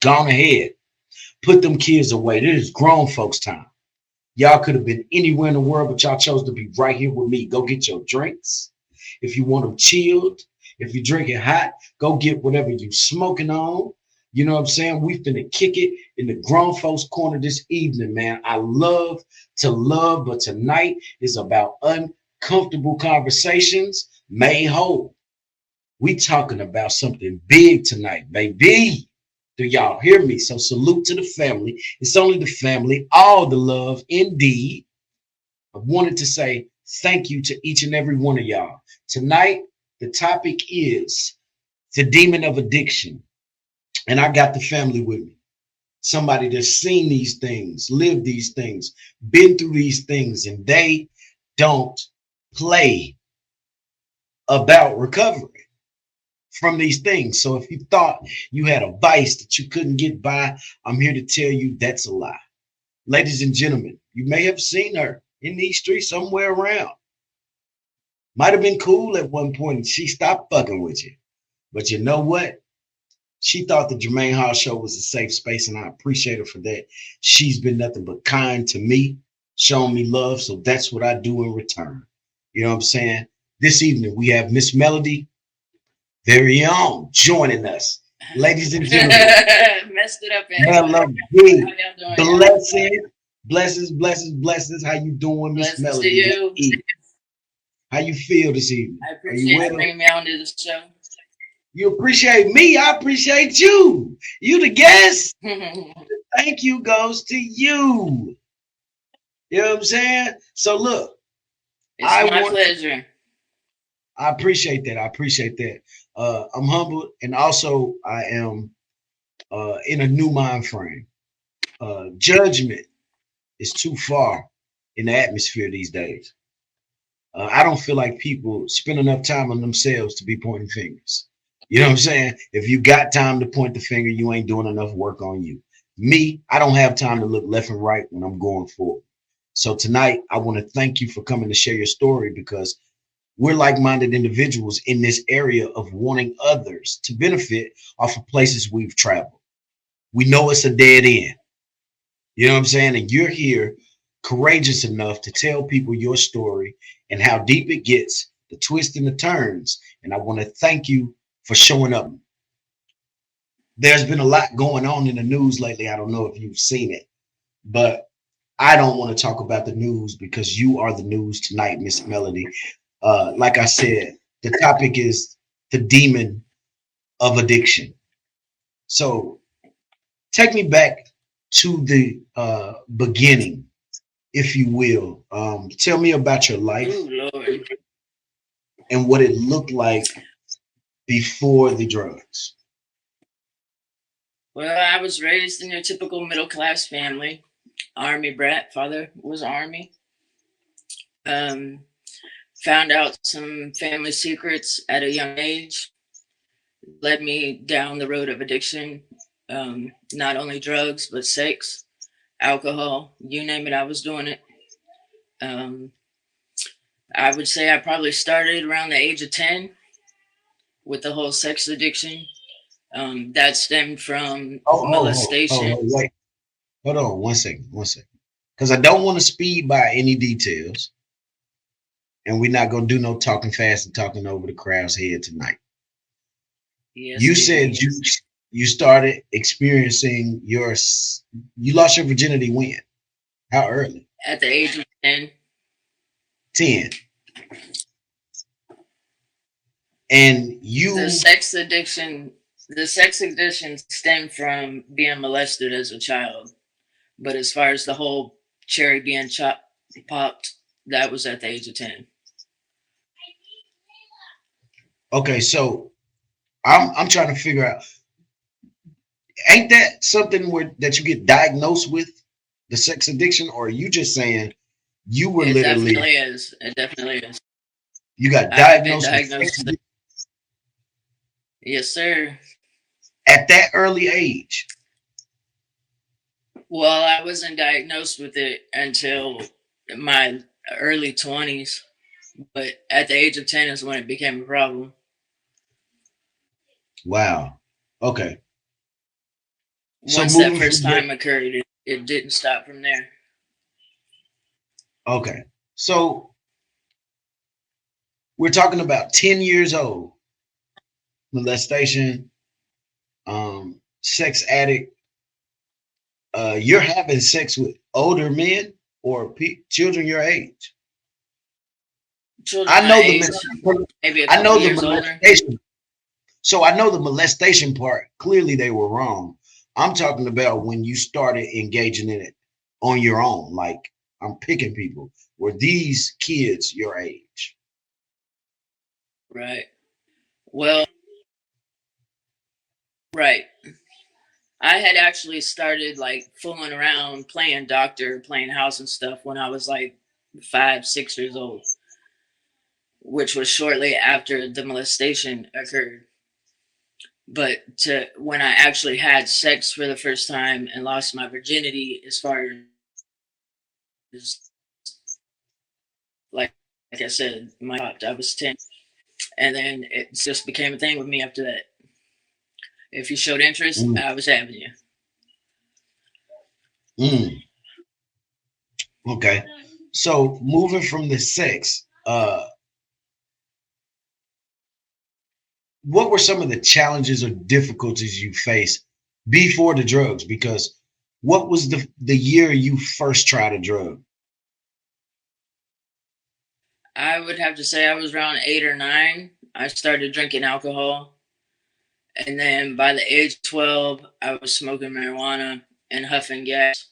Gone ahead. Put them kids away. This is grown folks' time. Y'all could have been anywhere in the world, but y'all chose to be right here with me. Go get your drinks. If you want them chilled, if you're drinking hot, go get whatever you smoking on. You know what I'm saying? We finna kick it in the grown folks corner this evening, man. I love to love, but tonight is about uncomfortable conversations made whole. We talking about something big tonight, baby. Do y'all hear me? So salute to the family. It's only the family, all the love indeed. I wanted to say thank you to each and every one of y'all. Tonight, the topic is the demon of addiction. And I got the family with me. Somebody that's seen these things, lived these things, been through these things, and they don't play about recovery from these things. So if you thought you had a vice that you couldn't get by, I'm here to tell you that's a lie. Ladies and gentlemen, you may have seen her in these streets somewhere around. Might have been cool at one point and she stopped fucking with you. But you know what? She thought the Jermaine Hall Show was a safe space, and I appreciate her for that. She's been nothing but kind to me, showing me love, so that's what I do in return. You know what I'm saying? This evening, we have Miss Melody, very own, joining us. Ladies and gentlemen, Messed it up, everybody. Melody, How y'all doing, y'all? blessings, blessings, blessings, blessings. How you doing, Miss Blessings to Melody, this you. evening? How you feel this evening? I Are you appreciate you well? bringing me on to the show. You appreciate me. I appreciate you. You the guest. Thank you goes to you. You know what I'm saying? So look, It's I my want pleasure. I appreciate that. I appreciate that. I'm humbled and also I am in a new mind frame. Judgment is too far in the atmosphere these days. I don't feel like people spend enough time on themselves to be pointing fingers. You know what I'm saying? If you got time to point the finger, you ain't doing enough work on you. Me, I don't have time to look left and right when I'm going forward. So tonight, I want to thank you for coming to share your story because we're like-minded individuals in this area of wanting others to benefit off of places we've traveled. We know it's a dead end. You know what I'm saying? And you're here courageous enough to tell people your story and how deep it gets, the twists and the turns. And I want to thank you for showing up. There's been a lot going on in the news lately. I don't know if you've seen it, but I don't want to talk about the news because you are the news tonight, Miss Melody. Like I said, the topic is the demon of addiction. So take me back to the beginning, if you will. Tell me about your life Ooh, Lord. and what it looked like before the drugs. Well, I was raised in your typical middle class family. Army brat. Father was Army. Um, Found out some family secrets at a young age. Led me down the road of addiction. Not only drugs, but sex, alcohol, you name it, I was doing it. Um, I would say I probably started around the age of 10 with the whole sex addiction. That stemmed from molestation. Wait. Hold on 1 second, 1 second. Because I don't want to speed by any details, and we're not going to do no talking fast and talking over the crowd's head tonight. Yes, You said indeed. you started experiencing you lost your virginity when? How early? At the age of 10, 10. And the you sex addiction, the sex addiction stemmed from being molested as a child. But as far as the whole cherry being popped, that was at the age of 10. okay, so I'm trying to figure out, ain't that something where that you get diagnosed with the sex addiction, or are you just saying you were It literally definitely is. It definitely is. you got I've been diagnosed with sex diagnosed. addiction Yes, sir. at that early age? Well, I wasn't diagnosed with it until my early 20s, but at the age of 10 is when it became a problem. Wow. Okay. So Once that moving first from there. time occurred, it didn't stop from there. Okay. So we're talking about 10 years old, molestation, sex addict. You're having sex with older men or children your age. Children I my know age, maybe a I couple know the years older. molestation. So I know the molestation part. Clearly, they were wrong. I'm talking about when you started engaging in it on your own. Like I'm picking people. Were these kids your age? Right. Well, right. I had actually started like fooling around, playing doctor, playing house and stuff when I was like 5, 6 years old, which was shortly after the molestation occurred. But to when I actually had sex for the first time and lost my virginity, as far as like I said, I was 10, and then it just became a thing with me after that. If you showed interest, Mm, I was having you. mm, okay. So moving from the sex, what were some of the challenges or difficulties you faced before the drugs? Because what was the year you first tried a drug? I would have to say I was around 8 or 9. I started drinking alcohol, and then by the age of 12, I was smoking marijuana and huffing gas.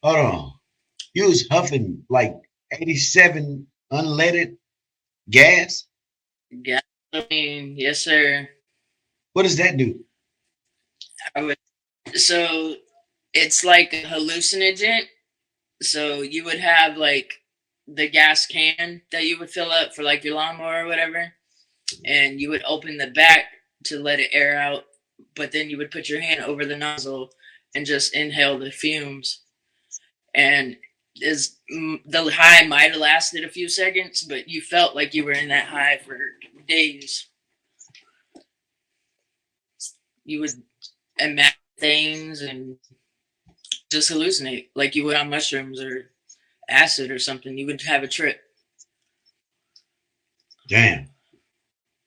Hold on. You was huffing like 87 unleaded gas? Gasoline, yes, sir. What does that do? I would. So it's like a hallucinogen. So you would have like the gas can that you would fill up for like your lawnmower or whatever, and you would open the back to let it air out, but then you would put your hand over the nozzle and just inhale the fumes. And the high might have lasted a few seconds, but you felt like you were in that high for days. You would imagine things and just hallucinate like you would on mushrooms or acid or something. You would have a trip. Damn.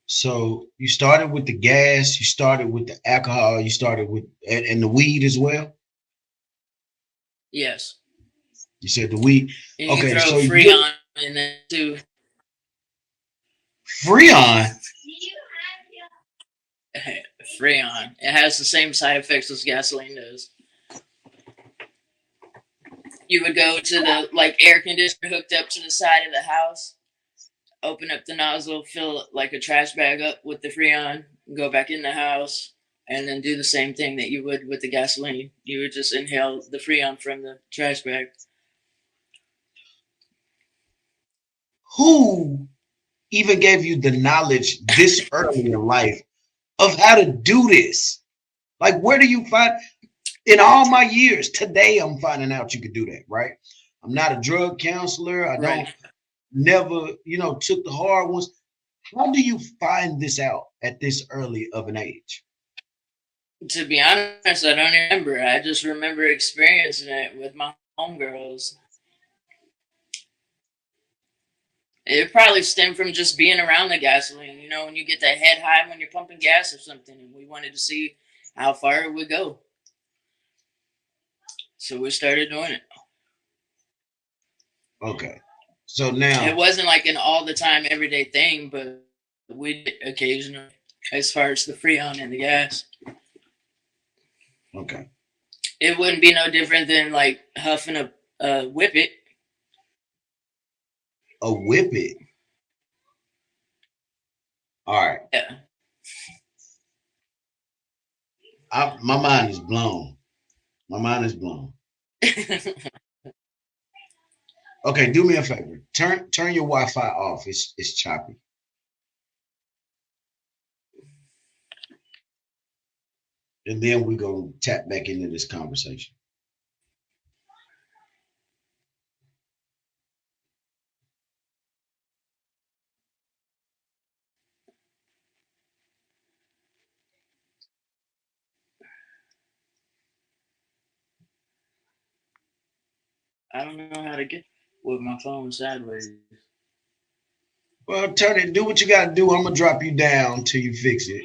So you started with the gas, you started with the alcohol, you started with and the weed as well. Yes. You said the weed. And you can Okay, throw so you Freon in there too. Freon. Freon. It has the same side effects as gasoline does. You would go to the like air conditioner hooked up to the side of the house, open up the nozzle, fill like a trash bag up with the Freon, go back in the house, and then do the same thing that you would with the gasoline. You would just inhale the Freon from the trash bag. Who even gave you the knowledge this early in life of how to do this? Like, where do you find in all my years? Today, I'm finding out you could do that, right? I'm not a drug counselor. I Right. don't never, took the hard ones. How do you find this out at this early of an age? To be honest, I don't remember. I just remember experiencing it with my homegirls. It probably stemmed from just being around the gasoline. You know, when you get that head high when you're pumping gas or something, and we wanted to see how far it would go. So we started doing it. Okay. So It now, wasn't like an all the time, everyday thing, but we did occasionally as far as the Freon and the gas. okay, It wouldn't be no different than like huffing a whippet. a whippet. All right. Yeah. My mind is blown. My mind is blown. Okay, do me a favor. Turn your Wi-Fi off. It's choppy. And then we're gonna tap back into this conversation. I don't know how to get with my phone sideways. Well, turn it. Do what you got to do. I'm gonna drop you down till you fix it.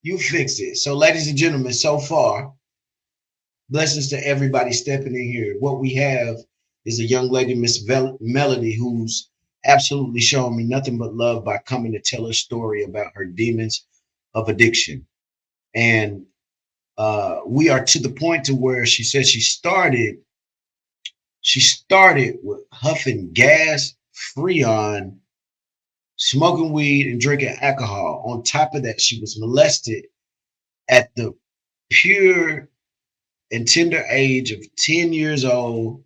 You fix it. So, ladies and gentlemen, so far, blessings to everybody stepping in here. What we have is a young lady, Miss Melody, who's absolutely showing me nothing but love by coming to tell her story about her demons of addiction. And we are to the point to where she said she started with huffing gas, freon, smoking weed, and drinking alcohol. On top of that, she was molested at the pure and tender age of 10 years old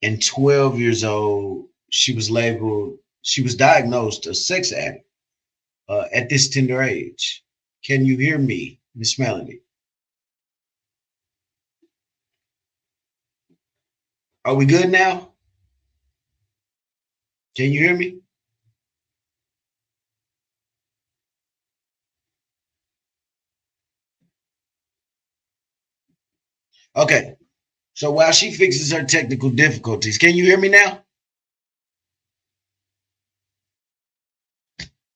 and 12 years old. She was diagnosed a sex addict at this tender age. Can you hear me, Miss Melody? Are we good now? Can you hear me? Okay. So while she fixes her technical difficulties, can you hear me now?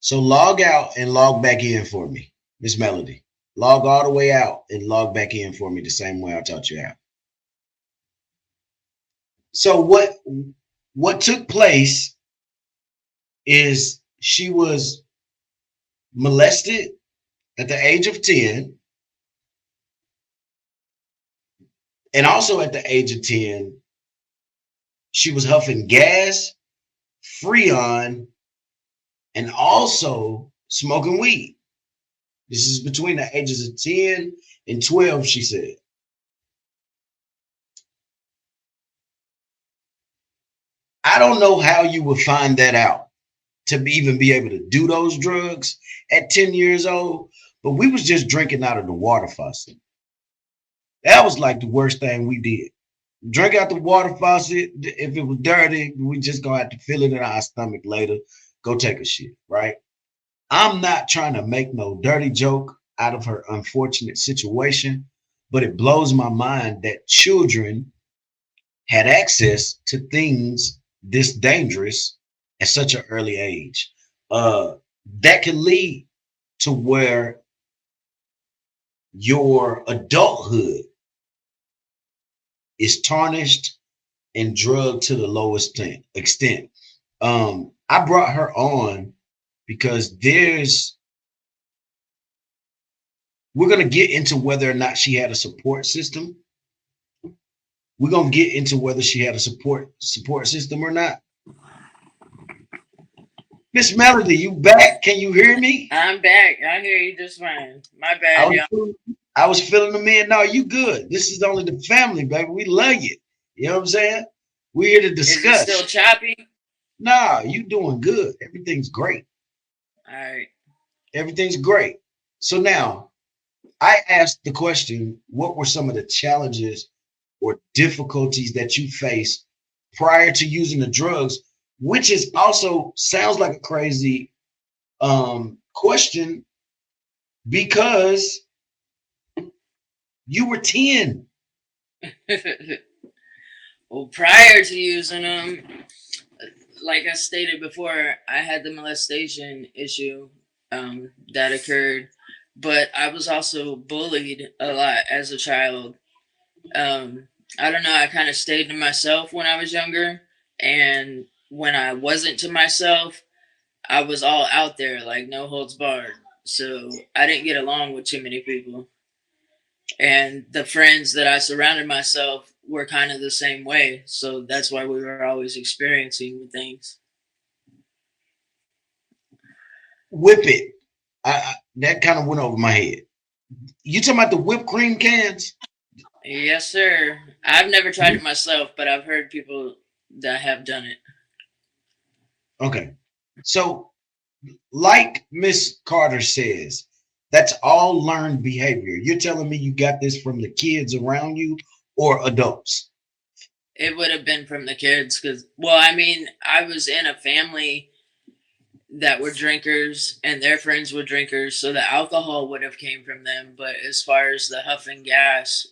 So log out and log back in for me, Miss Melody. Log all the way out and log back in for me the same way I taught you how. So what took place is she was molested at the age of 10, and also at the age of 10, she was huffing gas, freon, and also smoking weed. This is between the ages of 10 and 12, she said. I don't know how you would find that out to even be able to do those drugs at 10 years old, but we was just drinking out of the water faucet. That was like the worst thing we did. Drink out the water faucet. If it was dirty, we just gonna have to fill it in our stomach later. Go take a shit, right? I'm not trying to make no dirty joke out of her unfortunate situation, but it blows my mind that children had access to things this dangerous at such an early age. That can lead to where your adulthood is tarnished and drugged to the lowest extent. I brought her on because we're going to get into whether or not she had a support system. We're going to get into whether she had a support system or not. Miss Melody, you back? Can you hear me? I'm back. I hear you just fine. My bad, y'all. I was filling them in. No, you good. This is only the family, baby. We love you. You know what I'm saying? We're here to discuss. Is it still choppy? Nah, you doing good. Everything's great. All right. Everything's great. So now, I asked the question, what were some of the challenges or difficulties that you faced prior to using the drugs, which is also sounds like a crazy question because you were 10. Well, prior to using them, like I stated before, I had the molestation issue that occurred, but I was also bullied a lot as a child. I don't know, I kind of stayed to myself when I was younger, and when I wasn't to myself, I was all out there, like no holds barred. So I didn't get along with too many people. And the friends that I surrounded myself were kind of the same way. So that's why we were always experiencing things. Whip it. That kind of went over my head. You talking about the whipped cream cans? Yes, sir. I've never tried it myself, but I've heard people that have done it. Okay. So, like Miss Carter says, that's all learned behavior. You're telling me you got this from the kids around you or adults? It would have been from the kids because, well, I mean, I was in a family that were drinkers and their friends were drinkers, so the alcohol would have came from them. But as far as the huffing gas,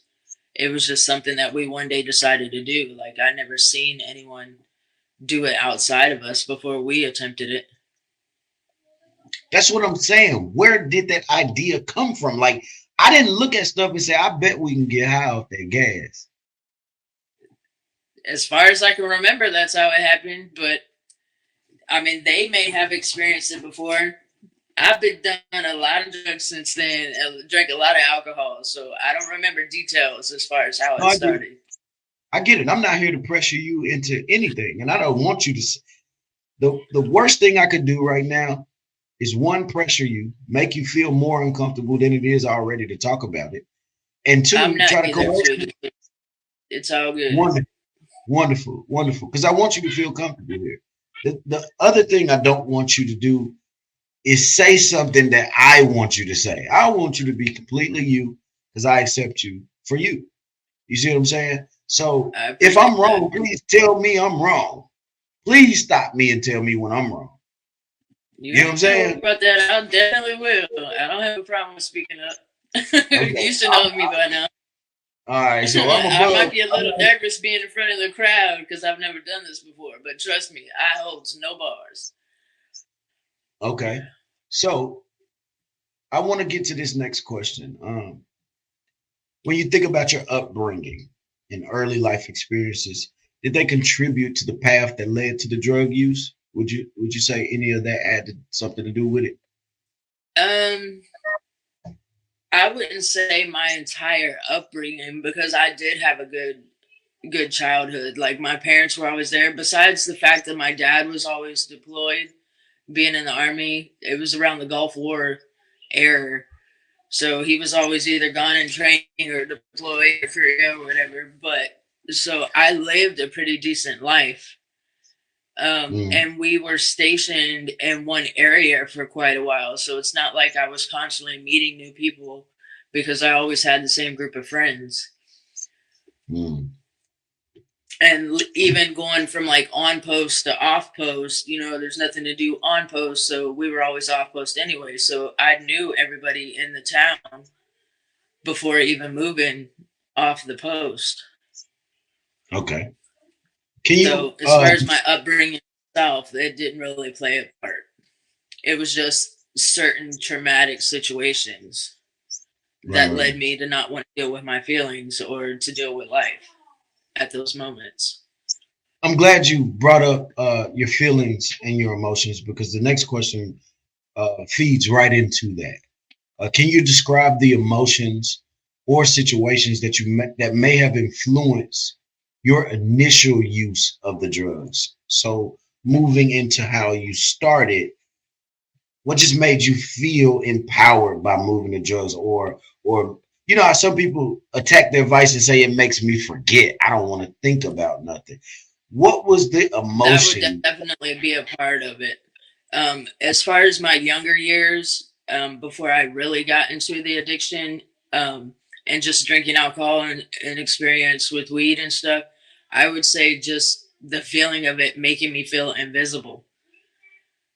It was just something that we one day decided to do. Like, I never seen anyone do it outside of us before we attempted it. That's what I'm saying. Where did that idea come from? Like, I didn't look at stuff and say, I bet we can get high off that gas. As far as I can remember, that's how it happened. But I mean, they may have experienced it before. I've been done a lot of drugs since then, drank a lot of alcohol, so I don't remember details as far as how No, it started. I get it. I'm not here to pressure you into anything, and I don't want you to. The worst thing I could do right now is one, pressure you, make you feel more uncomfortable than it is already to talk about it, and I'm two, not try to either, coerce too. you. It's all good. Wonderful, wonderful, wonderful. Because I want you to feel comfortable here. The other thing I don't want you to do is say something that I want you to say. I want you to be completely you because I accept you for you. You see what I'm saying? So if I'm wrong, please tell me I'm wrong. Please stop me and tell me when I'm wrong. You know what I'm saying? About that, I definitely will. I don't have a problem with speaking up. Okay. You should know me by now. All right, so I'm I above. might be a little nervous being in front of the crowd because I've never done this before, but trust me, I hold no bars. Okay, so I want to get to this next question. When you think about your upbringing and early life experiences, did they contribute to the path that led to the drug use? Would you say any of that had something to do with it? I wouldn't say my entire upbringing because I did have a good childhood. Like, my parents were always there. Besides the fact that my dad was always deployed, being in the army, it was around the Gulf War era. So he was always either gone in training or deployed or Korea or whatever. But so I lived a pretty decent life. And we were stationed in one area for quite a while. So it's not like I was constantly meeting new people because I always had the same group of friends. And even going from like on post to off post, there's nothing to do on post. So we were always off post anyway. So I knew everybody in the town before even moving off the post. Okay. So as far as my upbringing itself, it didn't really play a part. It was just certain traumatic situations that led me to not want to deal with my feelings or to deal with life at those moments. I'm glad you brought up your feelings and your emotions because the next question feeds right into that. Can you describe the emotions or situations that may have influenced your initial use of the drugs? So moving into how you started, what just made you feel empowered by moving the drugs, or you know how some people attack their vice and say it makes me forget. I don't want to think about nothing. What was the emotion? That would definitely be a part of it. As far as my younger years, before I really got into the addiction, and just drinking alcohol and experience with weed and stuff, I would say just the feeling of it making me feel invisible.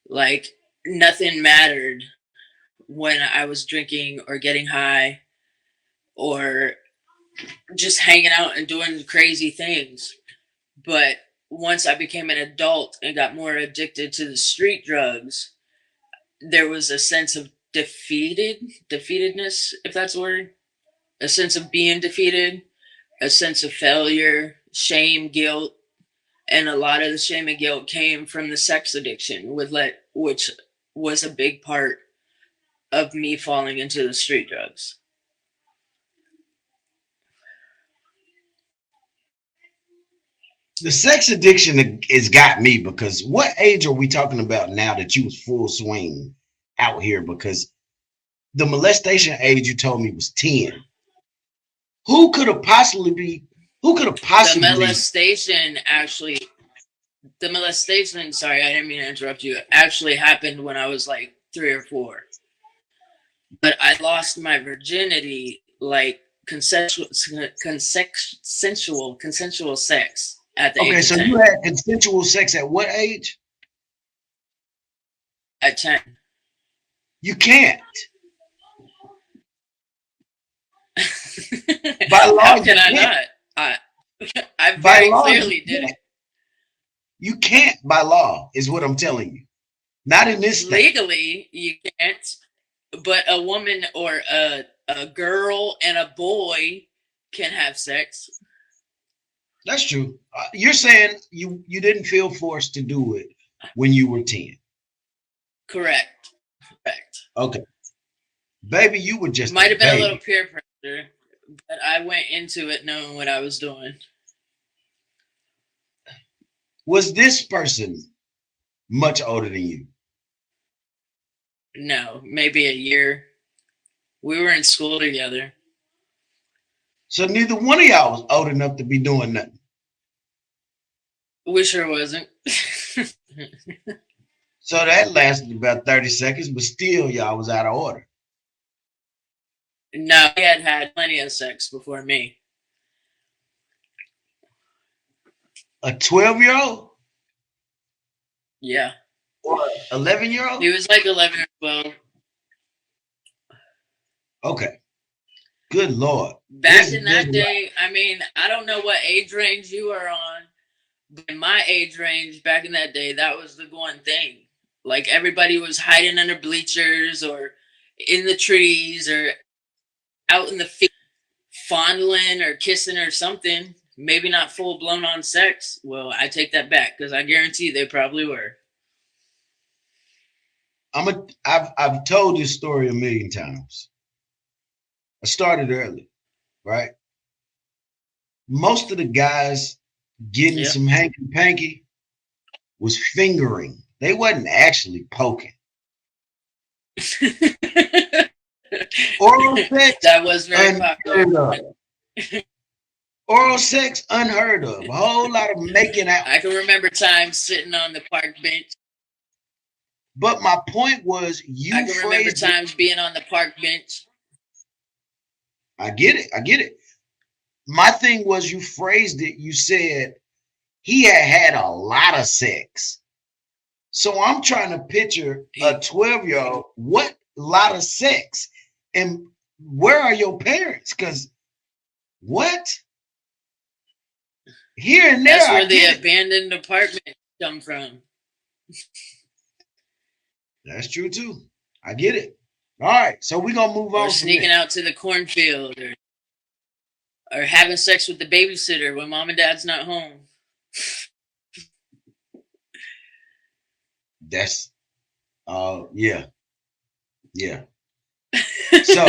Like, nothing mattered when I was drinking or getting high or just hanging out and doing crazy things. But once I became an adult and got more addicted to the street drugs, there was a sense of defeatedness, if that's a word, a sense of being defeated, a sense of failure, shame, guilt. And a lot of the shame and guilt came from the sex addiction, which was a big part of me falling into the street drugs. The sex addiction has got me because what age are we talking about now that you was full swing out here? Because the molestation age you told me was 10. Who could have possibly The molestation, sorry, I didn't mean to interrupt you, actually happened when I was like 3 or 4. But I lost my virginity, like consensual sex at the age Okay, of so 10. you had consensual sex at what age? At 10. You can't. By law, How can you I can't. not? I By very law, clearly you did can't. it. You can't by law, is what I'm telling you. Not in this state. Legally, you can't, but a woman or a girl and a boy can have sex. That's true. You're saying you didn't feel forced to do it when you were 10. Correct. Correct. Okay. Baby, you were just a Might have been a little baby. peer pressure, but I went into it knowing what I was doing. Was this person much older than you? No, maybe a year. We were in school together. So neither one of y'all was old enough to be doing nothing. We sure wasn't. So that lasted about 30 seconds, but still y'all was out of order. No, he had had plenty of sex before me. A 12-year-old Yeah. or 11-year-old? He was like 11 or 12. Okay. Good Lord. Back in that day, I mean, I don't know what age range you are on, but in my age range back in that day, that was the one thing. Like everybody was hiding under bleachers or in the trees or out in the field, fondling or kissing or something. Maybe not full blown on sex. Well, I take that back because I guarantee they probably were. I've told this story a million times. I started early, right? Most of the guys getting some hanky panky was fingering. They wasn't actually poking. Oral sex, that was very popular. Oral sex, unheard of. A whole lot of making out. I can remember times sitting on the park bench. But my point was, I can remember times being on the park bench. I get it. My thing was, you phrased it, you said he had a lot of sex. So I'm trying to picture a 12-year-old, what lot of sex? And where are your parents? Because what? Here and there, that's where the abandoned apartment come from. That's true too. I get it. All right, so we're gonna move on. Or sneaking out to the cornfield, or having sex with the babysitter when mom and dad's not home. That's yeah. So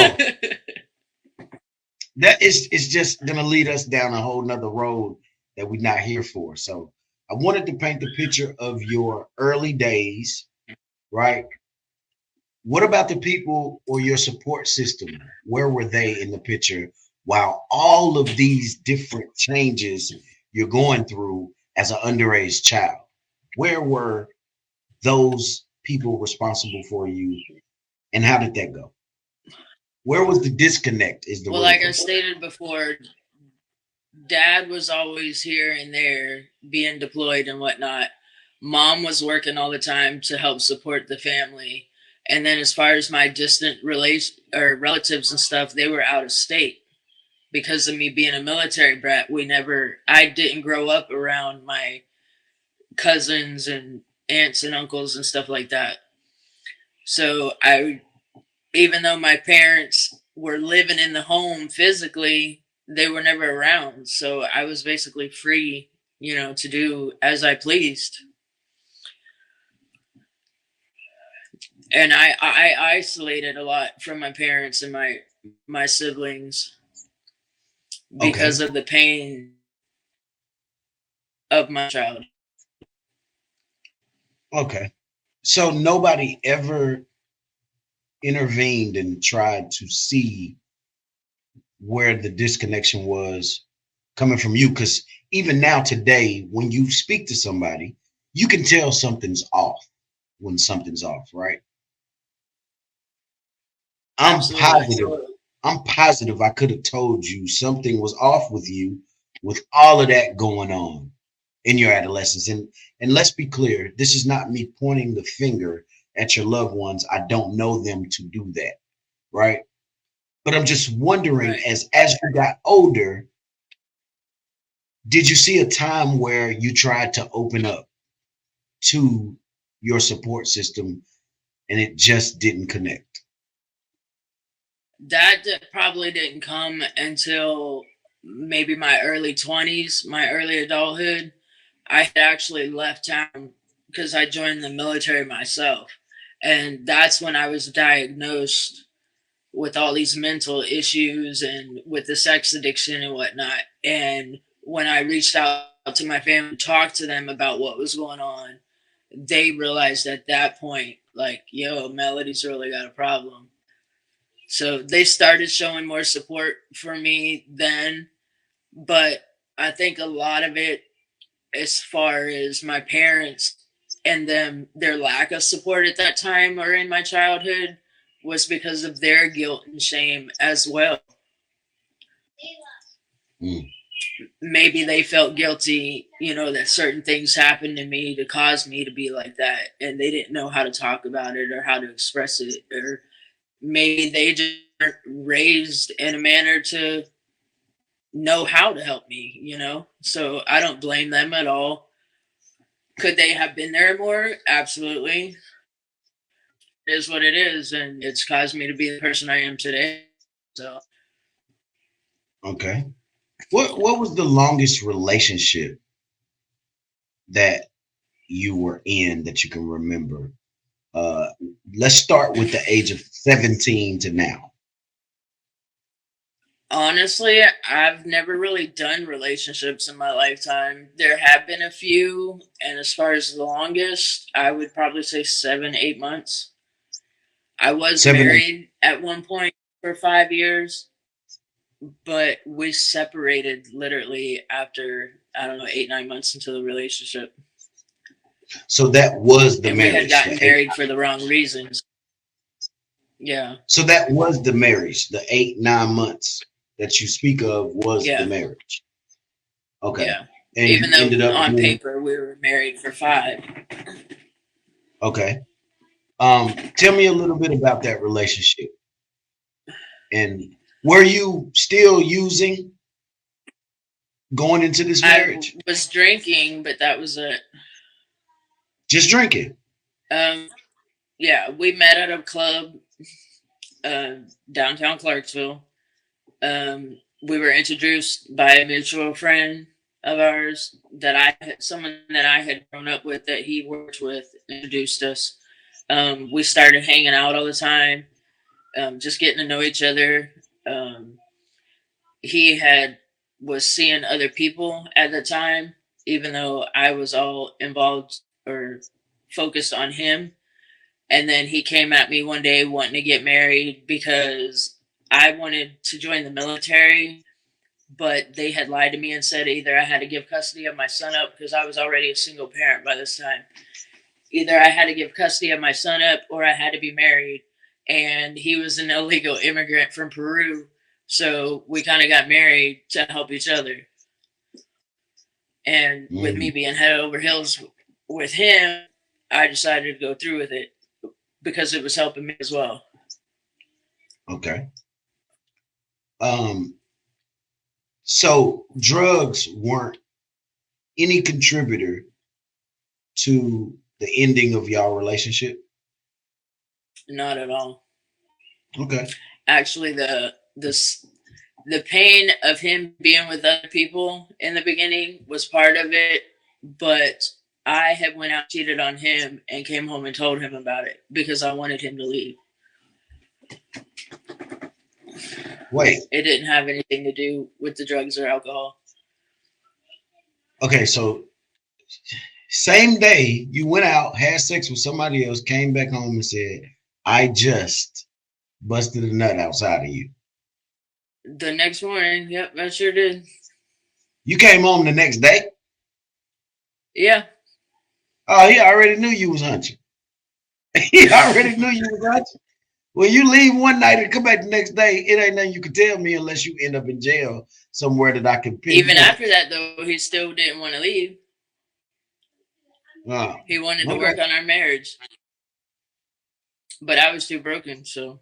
that is just gonna lead us down a whole nother road that we're not here for. So I wanted to paint the picture of your early days, right? What about the people or your support system? Where were they in the picture while all of these different changes you're going through as an underage child? Where were those people responsible for you, and how did that go? Where was the disconnect? Well, like I stated before, dad was always here and there, being deployed and whatnot. Mom was working all the time to help support the family. And then as far as my distant relatives and stuff, they were out of state. Because of me being a military brat, I didn't grow up around my cousins and aunts and uncles and stuff like that. So even though my parents were living in the home physically, they were never around. So I was basically free, to do as I pleased. And I isolated a lot from my parents and my siblings because of the pain of my child. Okay. So nobody ever intervened and tried to see where the disconnection was coming from you? Because even now today, when you speak to somebody, you can tell something's off when something's off, right? I'm positive I could have told you something was off with you with all of that going on in your adolescence. And let's be clear, this is not me pointing the finger at your loved ones. I don't know them to do that, right? But I'm just wondering, Right. as you got older, did you see a time where you tried to open up to your support system and it just didn't connect? That probably didn't come until maybe my early 20s, my early adulthood. I had actually left town because I joined the military myself. And that's when I was diagnosed with all these mental issues and with the sex addiction and whatnot. And when I reached out to my family, talked to them about what was going on, they realized at that point, like, yo, Melody's really got a problem. So they started showing more support for me then. But I think a lot of it, as far as my parents and them, their lack of support at that time or in my childhood, was because of their guilt and shame as well. Mm. Maybe they felt guilty, that certain things happened to me to cause me to be like that, and they didn't know how to talk about it or how to express it, or maybe they just weren't raised in a manner to know how to help me. So I don't blame them at all. Could they have been there more? Absolutely. It is what it is, and it's caused me to be the person I am today. So Okay. What was the longest relationship that you were in that you can remember? Uh, let's start with the age of 17 to now. honestly, I've never really done relationships in my lifetime. There have been a few, and as far as the longest, I would probably say 7, 8 months. I was 7, married at one point for 5 years, but we separated literally after, I don't know, 8, 9 months into the relationship. so that was the And we had marriage, gotten the eight. married for the wrong reasons. Yeah. So that was the marriage, the 8, 9 months that you speak of was the Yeah. marriage. Okay. Yeah. And Even you though ended up on being paper we were married for 5. okay. Tell me a little bit about that relationship. And were you still using going into this I marriage? was drinking, but that was it. Just drinking. Um, yeah, we met at a club, uh, downtown Clarksville. We were introduced by a mutual friend of ours someone that I had grown up with that he worked with, introduced us. We started hanging out all the time, just getting to know each other. Um, he had was seeing other people at the time, even though I was all involved or focused on him. And then he came at me one day wanting to get married because I wanted to join the military, but they had lied to me and said either I had to give custody of my son up, because I was already a single parent by this time. Either I had to give custody of my son up or I had to be married. And he was an illegal immigrant from Peru. So we kind of got married to help each other. And with me Mm, being head over heels with him, I decided to go through with it because it was helping me as well. okay. Um, so drugs weren't any contributor to the ending of y'all relationship? Not at all. Okay. Actually, the pain of him being with other people in the beginning was part of it, but I had went out, cheated on him, and came home and told him about it because I wanted him to leave. Wait. It didn't have anything to do with the drugs or alcohol. Okay, so same day you went out, had sex with somebody else, came back home and said, I just busted a nut outside of you. The next morning, yep, I sure did. You came home the next day? Yeah. Oh, he already knew you was hunching. He already knew you was hunching. Well, you leave one night and come back the next day, it ain't nothing you can tell me unless you end up in jail somewhere that I can Even pinpoint. after that, though, he still didn't want to leave. Oh, He wanted to okay. work on our marriage, but I was too broken, so.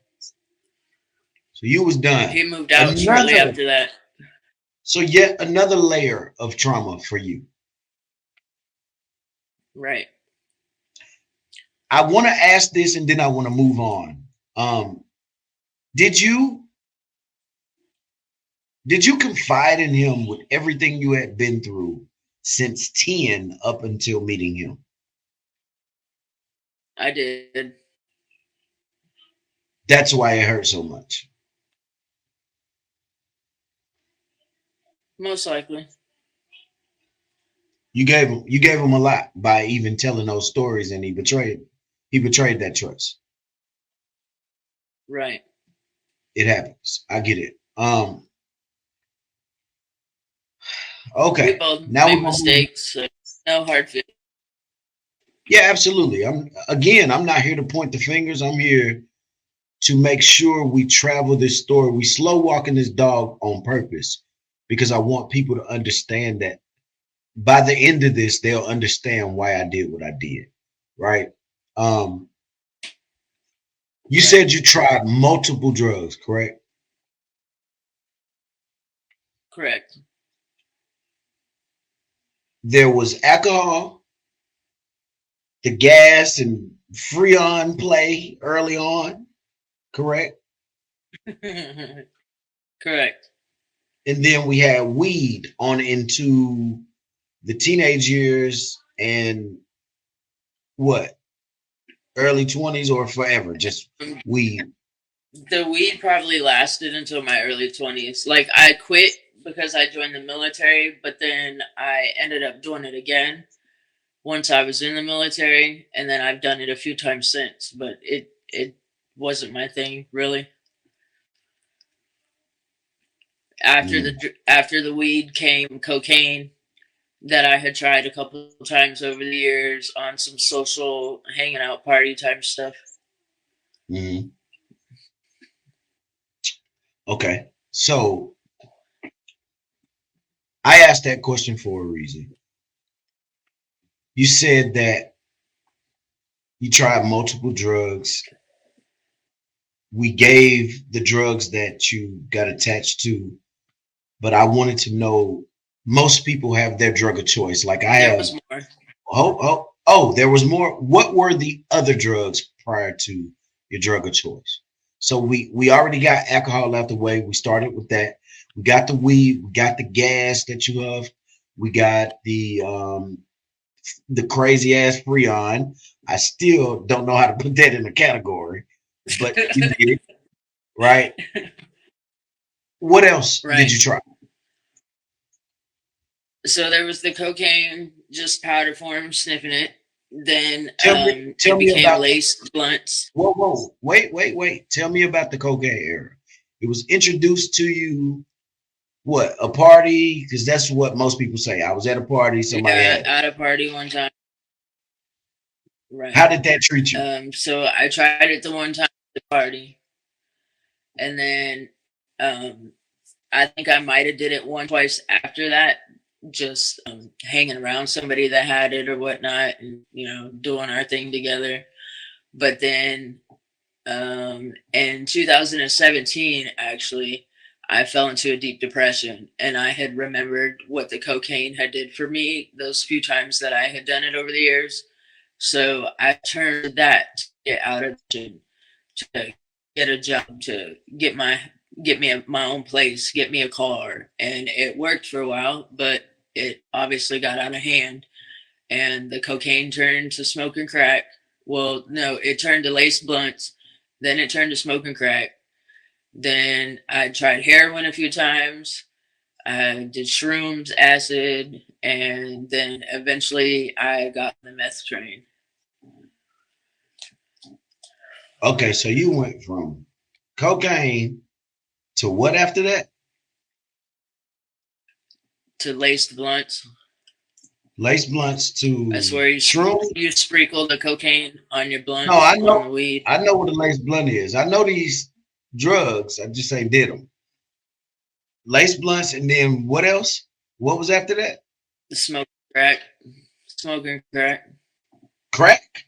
So you was done. He moved out shortly Another, after that. so yet another layer of trauma for you. Right. I want to ask this and then I want to move on. Um, did you did you confide in him with everything you had been through since 10 up until meeting him? I did. That's why it hurt so much. Most likely. You gave him a lot by even telling those stories, and he betrayed that trust. Right. It happens. I get it. We Okay. both Now we're made gonna move. mistakes. So no hard feelings. Yeah, absolutely. I'm not here to point the fingers. I'm here to make sure we travel this story. We slow walking this dog on purpose because I want people to understand that by the end of this, they'll understand why I did what I did. Right. Um, you Right. said you tried multiple drugs, correct? Correct. There was alcohol, the gas and Freon play early on, correct? Correct. And then we had weed on into the teenage years and what, early 20s or forever, just Um, weed. The weed probably lasted until my early 20s. Like, I quit because I joined the military, but then I ended up doing it again once I was in the military, and then I've done it a few times since, but it wasn't my thing really. Mm, After the weed came cocaine that I had tried a couple of times over the years on some social hanging out party type stuff. mm. Okay. So I asked that question for a reason. You said that you tried multiple drugs. We gave the drugs that you got attached to, but I wanted to know most people have their drug of choice. Like I There have. was more. Oh, there was more. What were the other drugs prior to your drug of choice? So we already got alcohol out the way. We started with that. We got the weed. We got the gas that you have. We got the crazy ass Freon. I still don't know how to put that in a category, but you did, right? What else did Right. you try? So there was the cocaine, just powder form, sniffing it. Then Tell me, tell it me became about the. laced blunts. Whoa, wait. Tell me about the cocaine era. It was introduced to you what, a party? Because that's what most people say. I was at a party, somebody Yeah, had it. at a party one time. How Right. did that treat you? So I tried it the one time at the party, and then um, I think I might have did it one twice after that, just hanging around somebody that had it or whatnot, and doing our thing together. But then in 2017, actually, I fell into a deep depression, and I had remembered what the cocaine had did for me those few times that I had done it over the years. So I turned to that to get out of the to get a job, to get me my own place, get me a car, and it worked for a while, but it obviously got out of hand, and the cocaine turned to smoking crack. Well, no, it turned to laced blunts, then it turned to smoking crack. Then I tried heroin a few times. I did shrooms, acid, and then eventually I got the meth train Okay, so you went from cocaine to what after that? to laced blunts. Lace blunts That's to where shrooms? you sprinkle the cocaine on your No, blunts on the weed. I know what a lace blunt is. I know these drugs. I just ain't did them. Lace blunts, and then what else? What was after that? The crack, smoking crack, Crack.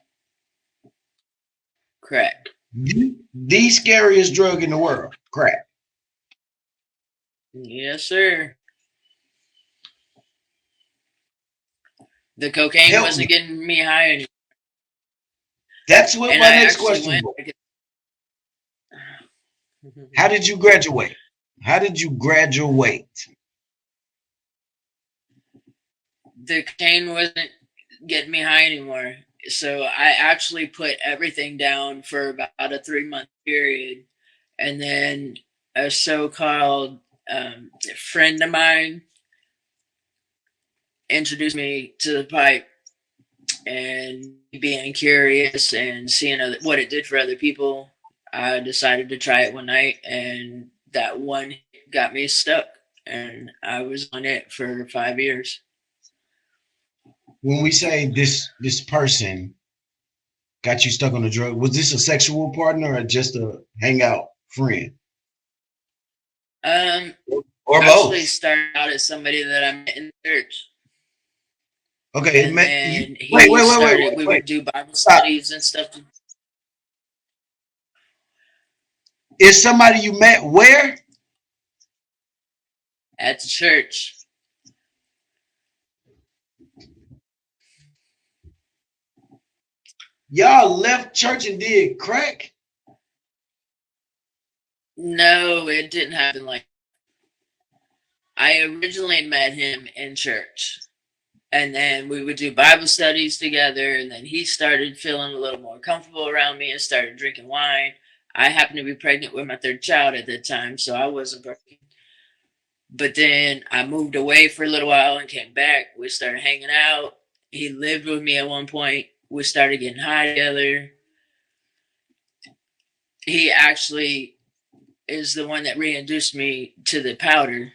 crack. The scariest drug in the world. Crack. Yes, sir. The cocaine Help me. wasn't getting me high anymore. That's what And my I next actually question went. was. How did you graduate? How did you graduate? The cocaine wasn't getting me high anymore. So I actually put everything down for about a 3 month period. And then a so called friend of mine introduced me to the pipe, and being curious and seeing what it did for other people, I decided to try it one night, and that one got me stuck, and I was on it for 5 years. When we say this person got you stuck on the drug, was this a sexual partner or just a hangout friend? Um, Or Actually both? started out as somebody that I met in church, Okay, it and met you. then Wait, he wait, wait, wait, started. wait, We wait. would do Bible Stop. studies and stuff Is somebody you met where? at the church. Y'all left church and did crack? No, it didn't happen like. I originally met him in church, and then we would do Bible studies together, and then he started feeling a little more comfortable around me and started drinking wine. I happened to be pregnant with my third child at that time, so I wasn't working. But then I moved away for a little while and came back. We started hanging out. He lived with me at one point. We started getting high together. He actually is the one that reintroduced me to the powder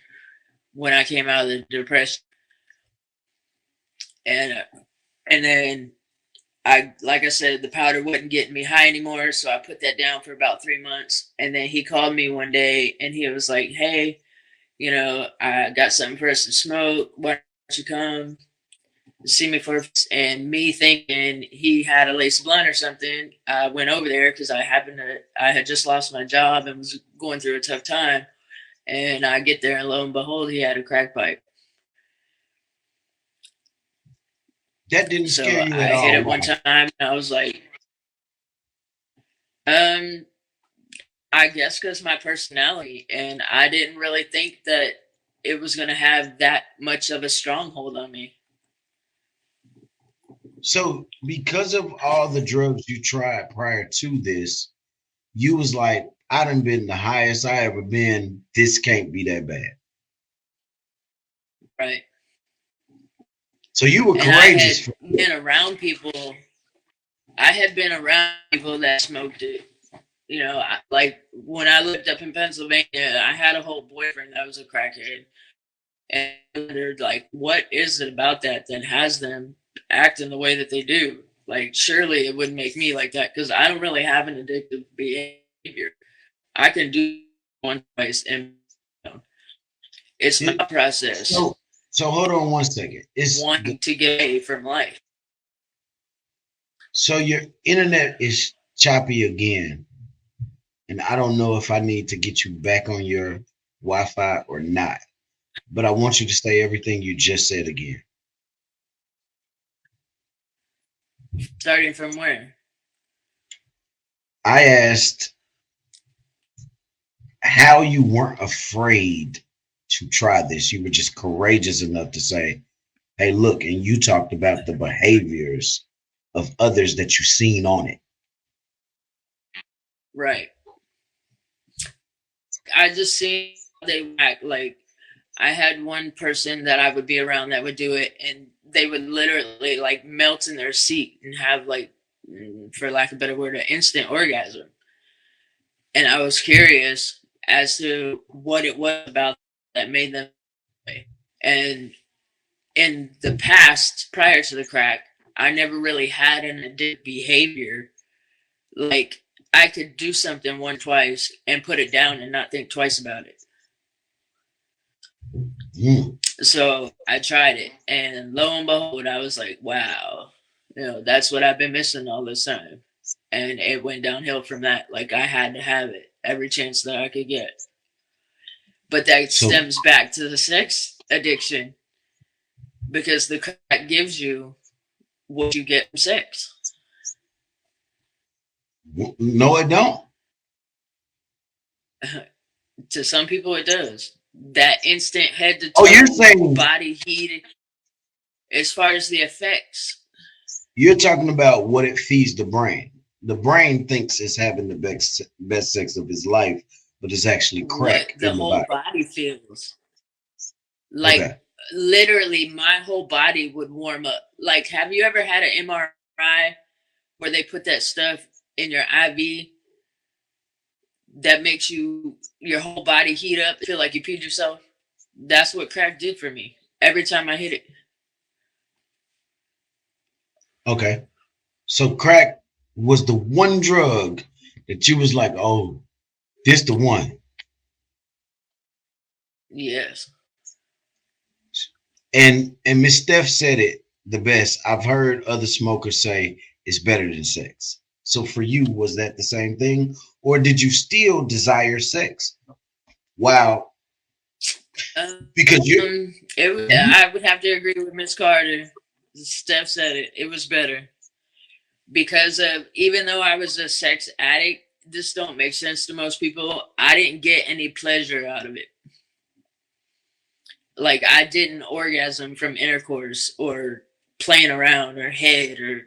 when I came out of the depression. And then like I said, the powder wasn't getting me high anymore, so I put that down for about 3 months. And then he called me one day, and he was like, "Hey, I got something for us to smoke. Why don't you come see me for?" And me thinking he had a lace blunt or something, I went over there because I had just lost my job and was going through a tough time. And I get there, and lo and behold, he had a crack pipe. That didn't scare So you at I hit all. it one Why? time, and I was like, um, I guess because my personality, and I didn't really think that it was going to have that much of a stronghold on me. So because of all the drugs you tried prior to this, you was like, I done been the highest I ever been. This can't be that bad. Right. So you were And I courageous had for it. been around people, I had been around people that smoked it. Like when I lived up in Pennsylvania, I had a whole boyfriend that was a crackhead. And I wondered, like, what is it about that has them acting the way that they do? Like, surely it wouldn't make me like that because I don't really have an addictive behavior. I can do one twice, and it's my It- process so so hold on one second. It's the wanting to get away from life. so your internet is choppy again, and I don't know if I need to get you back on your Wi-Fi or not. But I want you to say everything you just said again. Starting from where? I asked how you weren't afraid to try this. You were just courageous enough to say, hey, look, and you talked about the behaviors of others that you've seen on it. Right. I just see how they act. Like, I had one person that I would be around that would do it, and they would literally like melt in their seat and have like, for lack of a better word, an instant orgasm. And I was curious as to what it was about that made them. And in the past, prior to the crack, I never really had an addictive behavior. Like, I could do something one twice and put it down and not think twice about it. Mm. So I tried it, and lo and behold, I was like, wow, that's what I've been missing all this time. And it went downhill from that. Like, I had to have it every chance that I could get. But that So stems back to the sex addiction because the crack gives you what you get from sex. no, it don't. To some people, it does. That instant head to Oh, you're toe saying body heat, as far as the effects. you're talking about what it feeds the brain. The brain thinks it's having the best sex of his life, but it's actually What crack the in the whole body. body feels. Like Okay. literally my whole body would warm up. Like, have you ever had an MRI where they put that stuff in your IV that makes your whole body heat up, feel like you peed yourself? That's what crack did for me every time I hit it. Okay. So crack was the one drug that you was like, oh, this the one. Yes. And Miss Steph said it the best. I've heard other smokers say it's better than sex. So for you, was that the same thing? Or did you still desire sex? Wow. Because I would have to agree with Miss Carter. Steph said it. It was better because of, even though I was a sex addict, this don't make sense to most people. I didn't get any pleasure out of it. Like, I didn't orgasm from intercourse or playing around or head or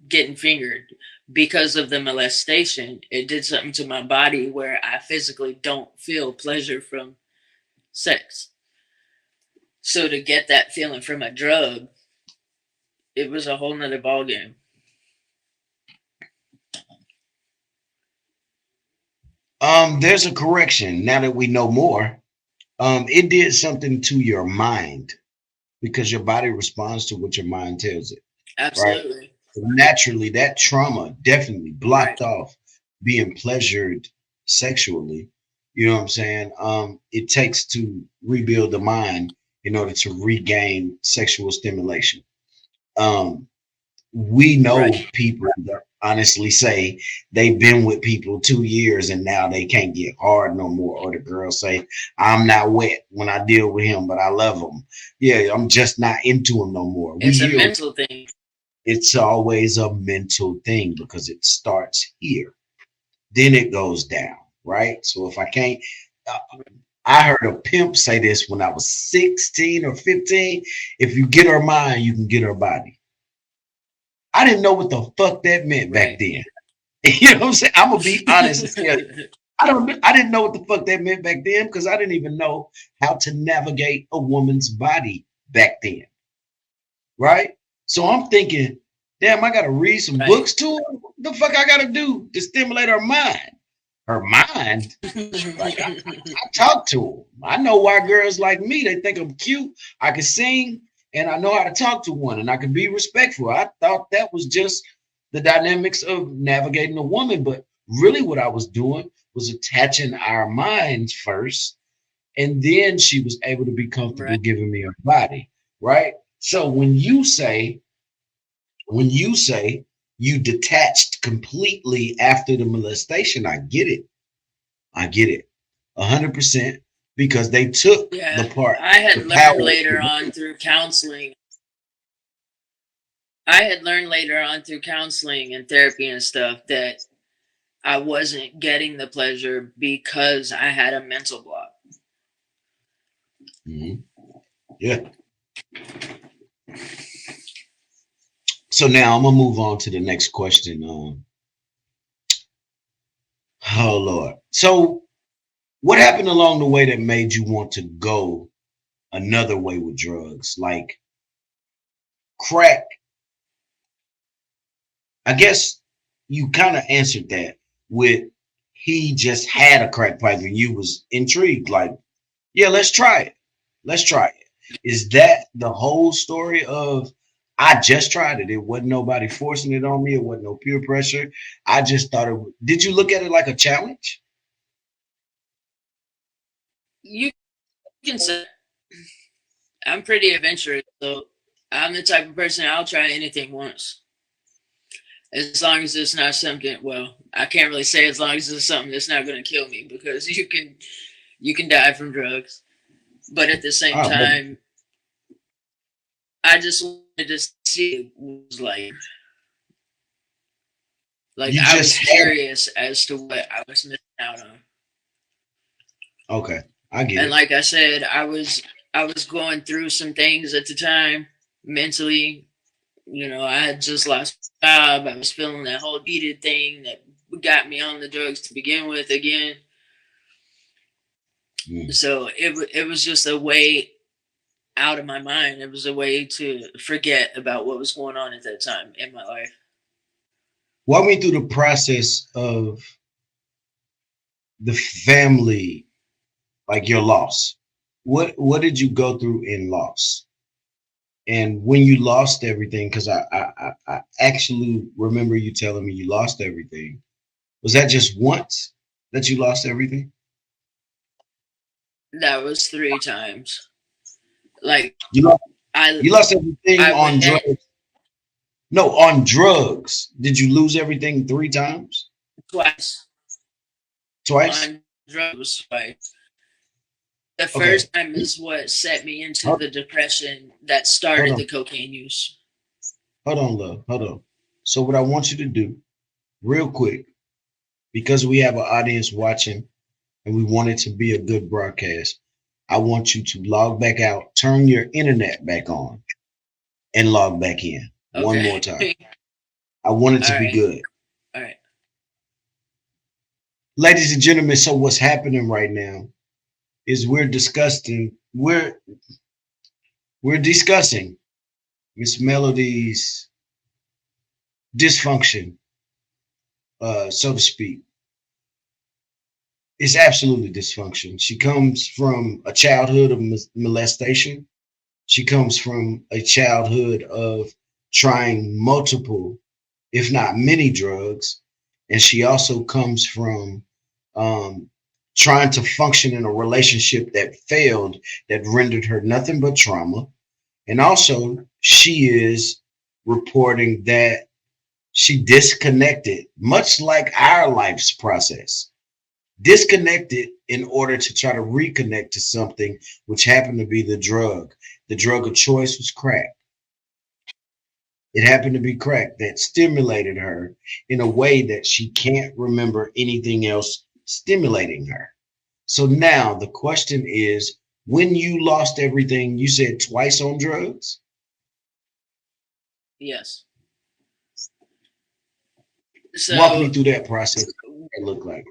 getting fingered because of the molestation. It did something to my body where I physically don't feel pleasure from sex. So to get that feeling from a drug, it was a whole nother ballgame. there's a correction now that we know more. It did something to your mind because your body responds to what your mind tells it, right? Absolutely. So naturally, that trauma definitely Right. blocked off being pleasured sexually. You know what I'm saying? It takes to rebuild the mind in order to regain sexual stimulation. Um, we Right. know people that honestly say they've been with people 2 years and now they can't get hard no more. Or the girls say, I'm not wet when I deal with him, but I love him. Yeah, I'm just not into him no more. We It's a hear mental thing. it's always a mental thing because it starts here, then it goes down, right? So if I can't, uh, I heard a pimp say this when I was 16 or 15. If you get her mind, you can get her body. I didn't know what the fuck that meant back Right. then. You know what I'm saying? I'm gonna be honest and tell you. I didn't know what the fuck that meant back then because I didn't even know how to navigate a woman's body back then. Right? So I'm thinking, damn, I gotta read some Right. books to her. What the fuck I gotta do to stimulate her mind? Her mind? Like I talk to them. I know why girls like me, they think I'm cute. I can sing and I know how to talk to one and I can be respectful. I thought that was just the dynamics of navigating a woman, but really what I was doing was attaching our minds first, and then she was able to be comfortable Right. giving me her body, right? So when you say you detached completely after the molestation, I get it. I get it. 100% because they took the Yeah. part, I had the learned power. later on through counseling. I had learned later on through counseling and therapy and stuff that I wasn't getting the pleasure because I had a mental block. Mhm. Yeah. So now I'm gonna move on to the next question. Oh Lord. So what happened along the way that made you want to go another way with drugs? Like crack, I guess you kind of answered that with he just had a crack pipe and you was intrigued, like, yeah, let's try it. Let's try it. Is that the whole story of I just tried it? It wasn't nobody forcing it on me. It wasn't no peer pressure. I just thought did you look at it like a challenge? You can say I'm pretty adventurous, so I'm the type of person I'll try anything once. As long as it's not something, well, I can't really say as long as it's something that's not going to kill me because You can die from drugs, but at the same Ah, but time, I just wanted to see what it was like. Like you I just was had. curious as to what I was missing out on. Okay, I get And it. like I said, I was going through some things at the time mentally. You know, I had just lost my job. I was feeling that whole heated thing that got me on the drugs to begin with again. Mm. So it was just a way out of my mind. It was a way to forget about what was going on at that time in my life. Walk me through the process of the family, like your loss. What did you go through in loss? And when you lost everything, because I actually remember you telling me you lost everything. Was that just once that you lost everything? That was 3 times. Like You lost, I you lost everything I on went drugs. No, on drugs. Did you lose everything three times? twice Twice? on drugs twice. The Okay. first time is what set me into Hold, the depression that hold started on. the cocaine use. Hold on, love. Hold on. So what I want you to do, real quick, because we have an audience watching and we want it to be a good broadcast, I want you to log back out, turn your internet back on, and log back in one Okay. more time. I want it All to be right. good. All right. Ladies and gentlemen, so what's happening right now is we're discussing Miss Melody's dysfunction, so to speak. It's absolutely dysfunction. She comes from a childhood of molestation. She comes from a childhood of trying multiple, if not many, drugs. And she also comes from um, trying to function in a relationship that failed, that rendered her nothing but trauma. And also, she is reporting that she disconnected, much like our life's process, disconnected in order to try to reconnect to something which happened to be the drug. The drug of choice was crack. It happened to be crack that stimulated her in a way that she can't remember anything else stimulating her. So now the question is, when you lost everything, you said twice on drugs? Yes. Walk me So through that process. What it looked like.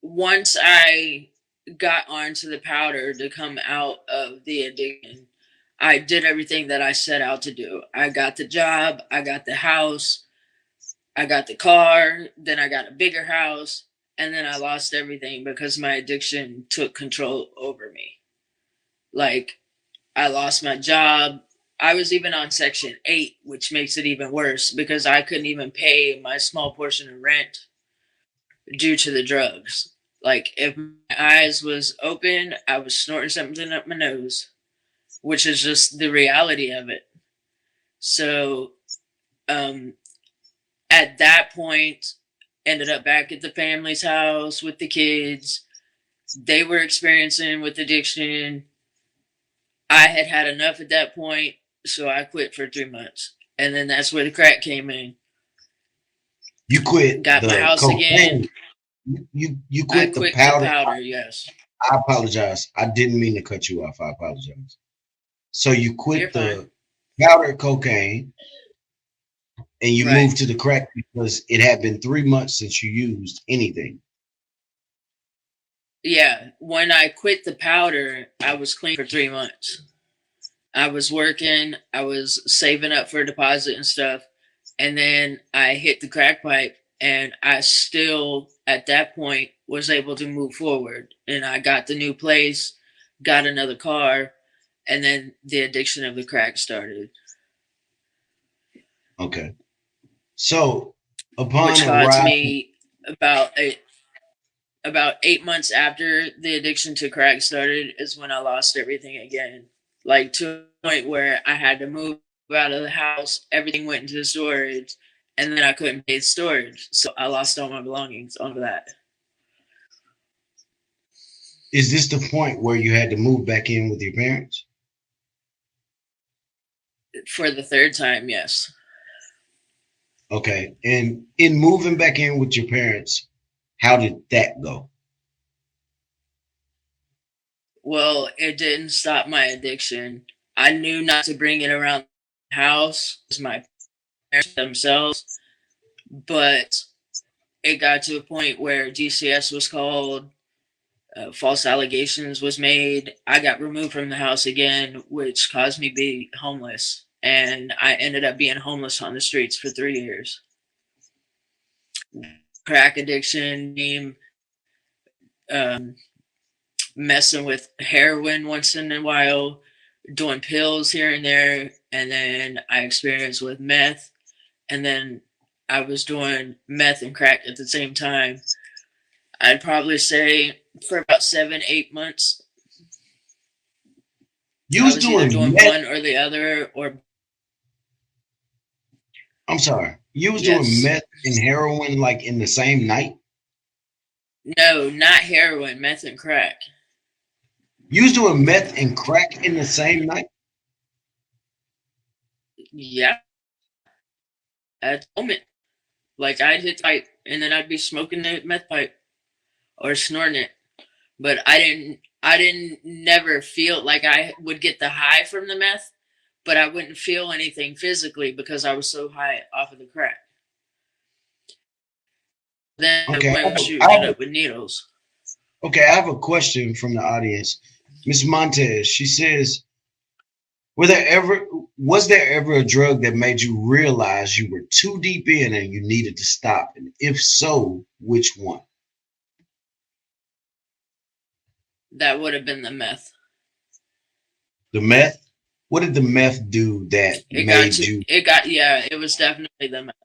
once I got onto the powder to come out of the addiction, I did everything that I set out to do. I got the job, I got the house, I got the car, then I got a bigger house, and then I lost everything because my addiction took control over me. Like, I lost my job. I was even on Section 8, which makes it even worse because I couldn't even pay my small portion of rent due to the drugs. Like, if my eyes was open, I was snorting something up my nose, which is just the reality of it. So, um, at that point, ended up back at the family's house with the kids. They were experiencing with addiction. I had had enough at that point, so I quit for 3 months. And then that's where the crack came in. You quit Got my the house again. cocaine. You I quit the quit the powder. powder, yes. I apologize. I didn't mean to cut you off. I apologize. So you You're quit fine. the powder cocaine and you Right. moved to the crack because it had been 3 months since you used anything. Yeah. When I quit the powder, I was clean for 3 months. I was working, I was saving up for a deposit and stuff. And then I hit the crack pipe, and I still, at that point, was able to move forward. And I got the new place, got another car, and then the addiction of the crack started, Okay. So upon which caused arrival, me about 8 months after the addiction to crack started is when I lost everything again. Like to a point where I had to move out of the house, everything went into storage, and then I couldn't pay storage. So I lost all my belongings on that. Is this the point where you had to move back in with your parents? For the third time, yes. Okay. And in moving back in with your parents, how did that go? Well, it didn't stop my addiction. I knew not to bring it around the house as my parents themselves, but it got to a point where DCS was called, false allegations was made. I got removed from the house again, which caused me to be homeless, and I ended up being homeless on the streets for 3 years. Crack addiction, um, messing with heroin once in a while, doing pills here and there, and then I experienced with meth, and then I was doing meth and crack at the same time. I'd probably say for about 7, 8 months, You I was was either doing doing meth. one or the other, or I'm sorry. You was doing yes, meth and heroin like in the same night? no, not heroin, meth and crack. You was doing meth and crack in the same night? Yeah, at the moment, like I'd hit pipe and then I'd be smoking the meth pipe or snorting it, but I didn't never feel like I would get the high from the meth, but I wouldn't feel anything physically because I was so high off of the crack. Then I Okay. went shooting it up with needles. Okay, I have a question from the audience. Miss Montez, she says, were there ever was there ever a drug that made you realize you were too deep in and you needed to stop? And if so, which one? That would have been the meth. The meth? What did the meth do that made you Yeah, it was definitely the meth.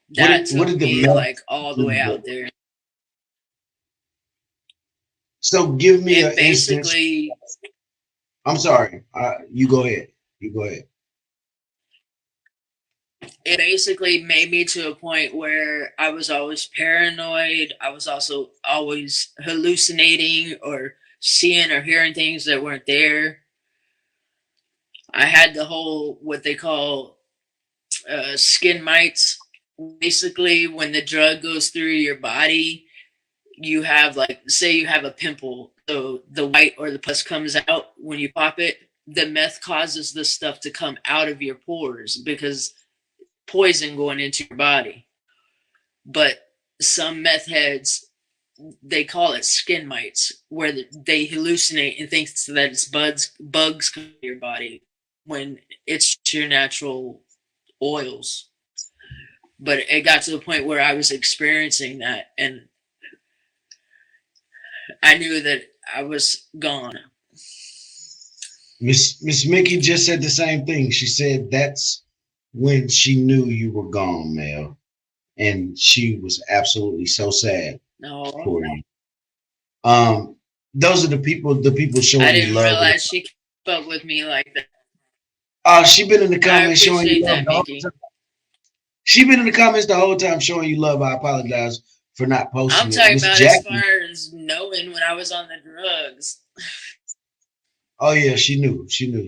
what That did what took did the me meth like all the way do? out there. So give me It an instance. basically I'm sorry. You go ahead. You go ahead. it basically made me to a point where I was always paranoid. I was also always hallucinating or seeing or hearing things that weren't there. I had the whole what they call skin mites. Basically, when the drug goes through your body, you have like say you have a pimple, so the white or the pus comes out when you pop it. The meth causes this stuff to come out of your pores because poison going into your body. But some meth heads, they call it skin mites, where they hallucinate and think that it's bugs coming to your body when it's your natural oils. But it got to the point where I was experiencing that, and I knew that I was gone. Miss Mickey just said the same thing. She said that's when she knew you were gone, Mel. And she was absolutely so sad No, for you. Um, those are the people I showing you didn't love. realize she kept up with me like that. She been in the I comments showing you appreciate love that, the whole Mickey. time. She been in the comments the whole time showing you love. I apologize for not I'm posting it. talking Miss about as Jackie. far as knowing when I was on the drugs. Oh yeah, she knew. She knew.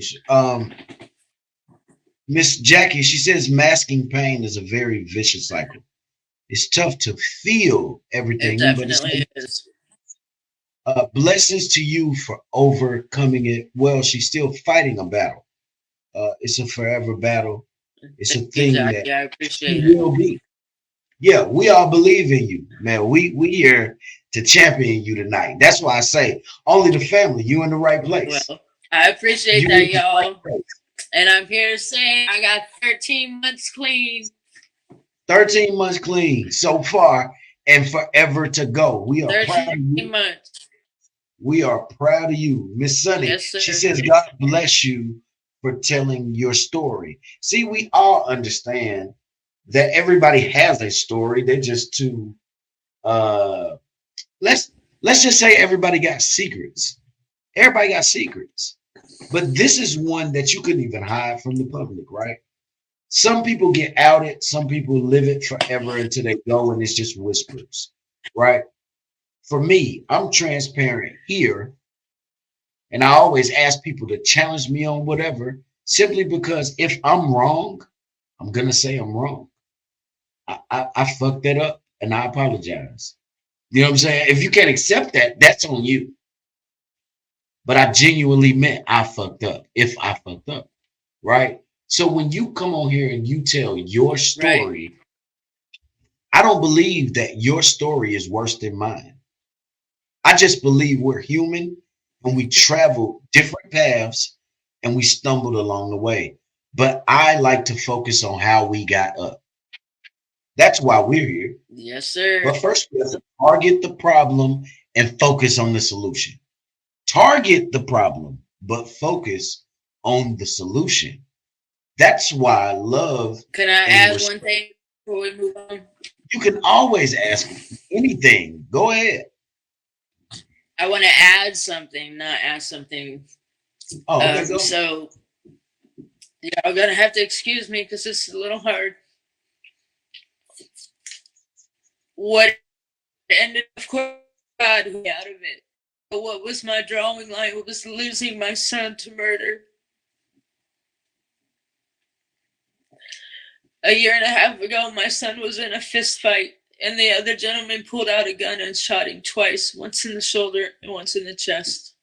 Miss Jackie, she says masking pain is a very vicious cycle. It's tough to feel It everything, but it's definitely is. blessings to you for overcoming it. Well, she's still fighting a battle. It's a forever battle. It's a Thank you, thing that Jackie. I she appreciate it. will be. Yeah, we all believe in you, man. We here to champion you tonight. That's why I say only the family. You in the right place. Well, I appreciate You in that, the right y'all. place. And I'm here to say I got 13 months clean. 13 months clean so far and forever to go. We are proud of 13 you. months. We are proud of you. Miss Sunny, Yes, sir. she says, God bless you for telling your story. See, we all understand that everybody has a story. They're just too uh let's just say everybody got secrets. Everybody got secrets. But this is one that you couldn't even hide from the public, right? Some people get outed, some people live it forever until they go and it's just whispers, right? For me, I'm transparent here, and I always ask people to challenge me on whatever, simply because if I'm wrong, I'm gonna say I'm wrong. I fucked that up and I apologize. You know what I'm saying? If you can't accept that, that's on you. But I genuinely meant I fucked up if I fucked up, right? So when you come on here and you tell your Right. story, I don't believe that your story is worse than mine. I just believe we're human and we travel different paths and we stumbled along the way. But I like to focus on how we got up. That's why we're here. Yes, sir. But first, we have to target the problem and focus on the solution. Target the problem, but focus on the solution. That's why love Can I and add one respect. thing before we move on? You can always ask anything. Go ahead. I want to add something, not ask something. Oh, okay, go. So y'all gonna have to excuse me because this is a little hard. What ended, of course, God me out of it. But what was my drawing line? What was losing my son to murder? A year and a half ago, my son was in a fist fight, and the other gentleman pulled out a gun and shot him twice, once in the shoulder and once in the chest.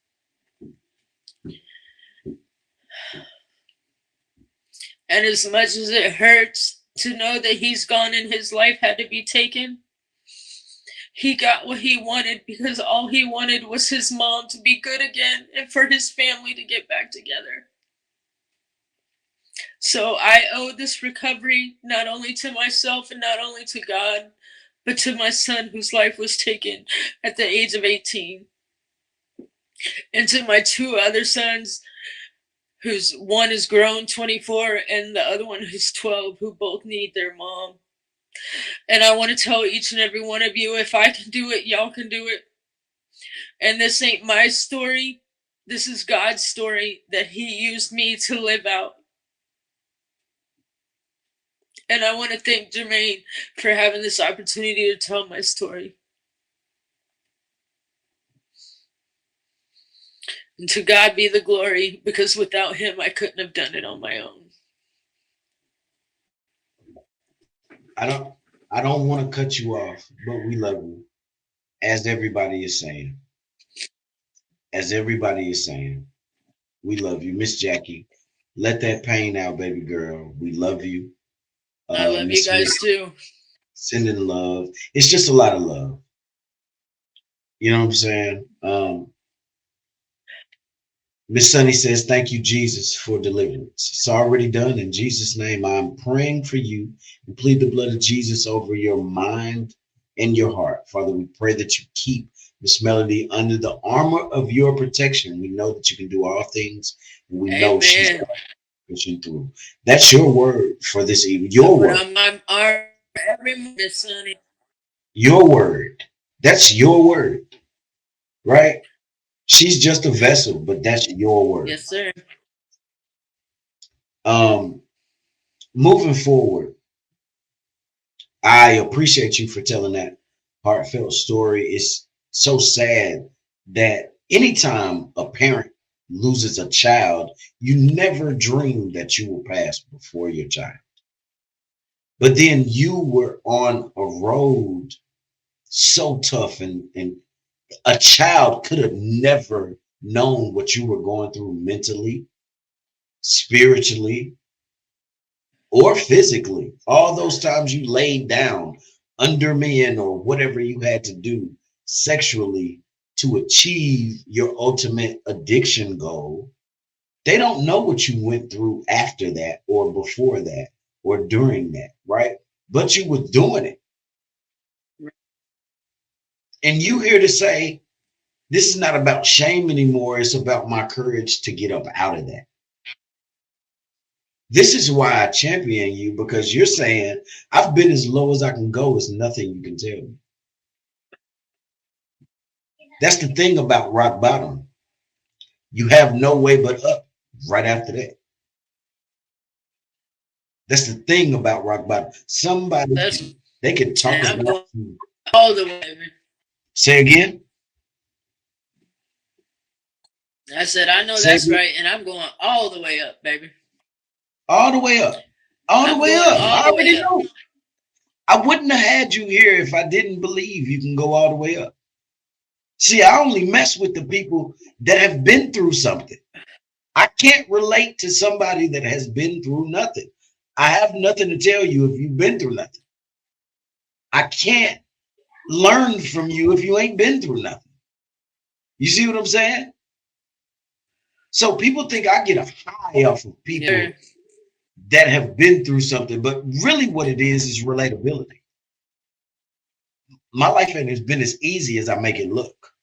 And as much as it hurts to know that he's gone and his life had to be taken, he got what he wanted because all he wanted was his mom to be good again and for his family to get back together. So I owe this recovery not only to myself and not only to God, but to my son whose life was taken at the age of 18. And to my two other sons, whose one is grown, 24, and the other one who's 12, who both need their mom. And I want to tell each and every one of you, if I can do it, y'all can do it. And this ain't my story. This is God's story that he used me to live out. And I want to thank Jermaine for having this opportunity to tell my story. And to God be the glory, because without him, I couldn't have done it on my own. I don't I don't want to cut you off, but we love you. As everybody is saying. As everybody is saying. We love you. Miss Jackie. Let that pain out, baby girl. We love you. I love you Miss Smith, guys too. sending love. It's just a lot of love. You know what I'm saying? Miss Sunny says, thank you, Jesus, for deliverance. It's already done. In Jesus' name, I'm praying for you and plead the blood of Jesus over your mind and your heart. Father, we pray that you keep Miss Melody under the armor of your protection. We know that you can do all things. And we know she's Amen. pushing through. That's your word for this evening. I Your put word. on my arm every morning, Sonny. Your word. That's your word, right? She's just a vessel, but that's your word. Yes, sir. Um, moving forward, I appreciate you for telling that heartfelt story. It's so sad that anytime a parent loses a child, you never dream that you will pass before your child. But then you were on a road so tough, and a child could have never known what you were going through mentally, spiritually, or physically. All those times you laid down under men or whatever you had to do sexually to achieve your ultimate addiction goal, they don't know what you went through after that or before that or during that, right? But you were doing it. And you here to say, this is not about shame anymore. It's about my courage to get up out of that. This is why I champion you, because you're saying I've been as low as I can go. It's nothing you can tell me. That's the thing about rock bottom. You have no way but up right after that. That's the thing about rock bottom. Somebody, That's they can talk and I'm about going you. all the way. Say again. I said, I know Say that's again. right, and I'm going all the way up, baby. All the way up. All the I'm way going up. all I the way already up. know. I wouldn't have had you here if I didn't believe you can go all the way up. See, I only mess with the people that have been through something. I can't relate to somebody that has been through nothing. I have nothing to tell you if you've been through nothing. I can't learn from you if you ain't been through nothing. You see what I'm saying? So people think I get a high off of Yeah. people that have been through something, but really what it is relatability. My life ain't been as easy as I make it look.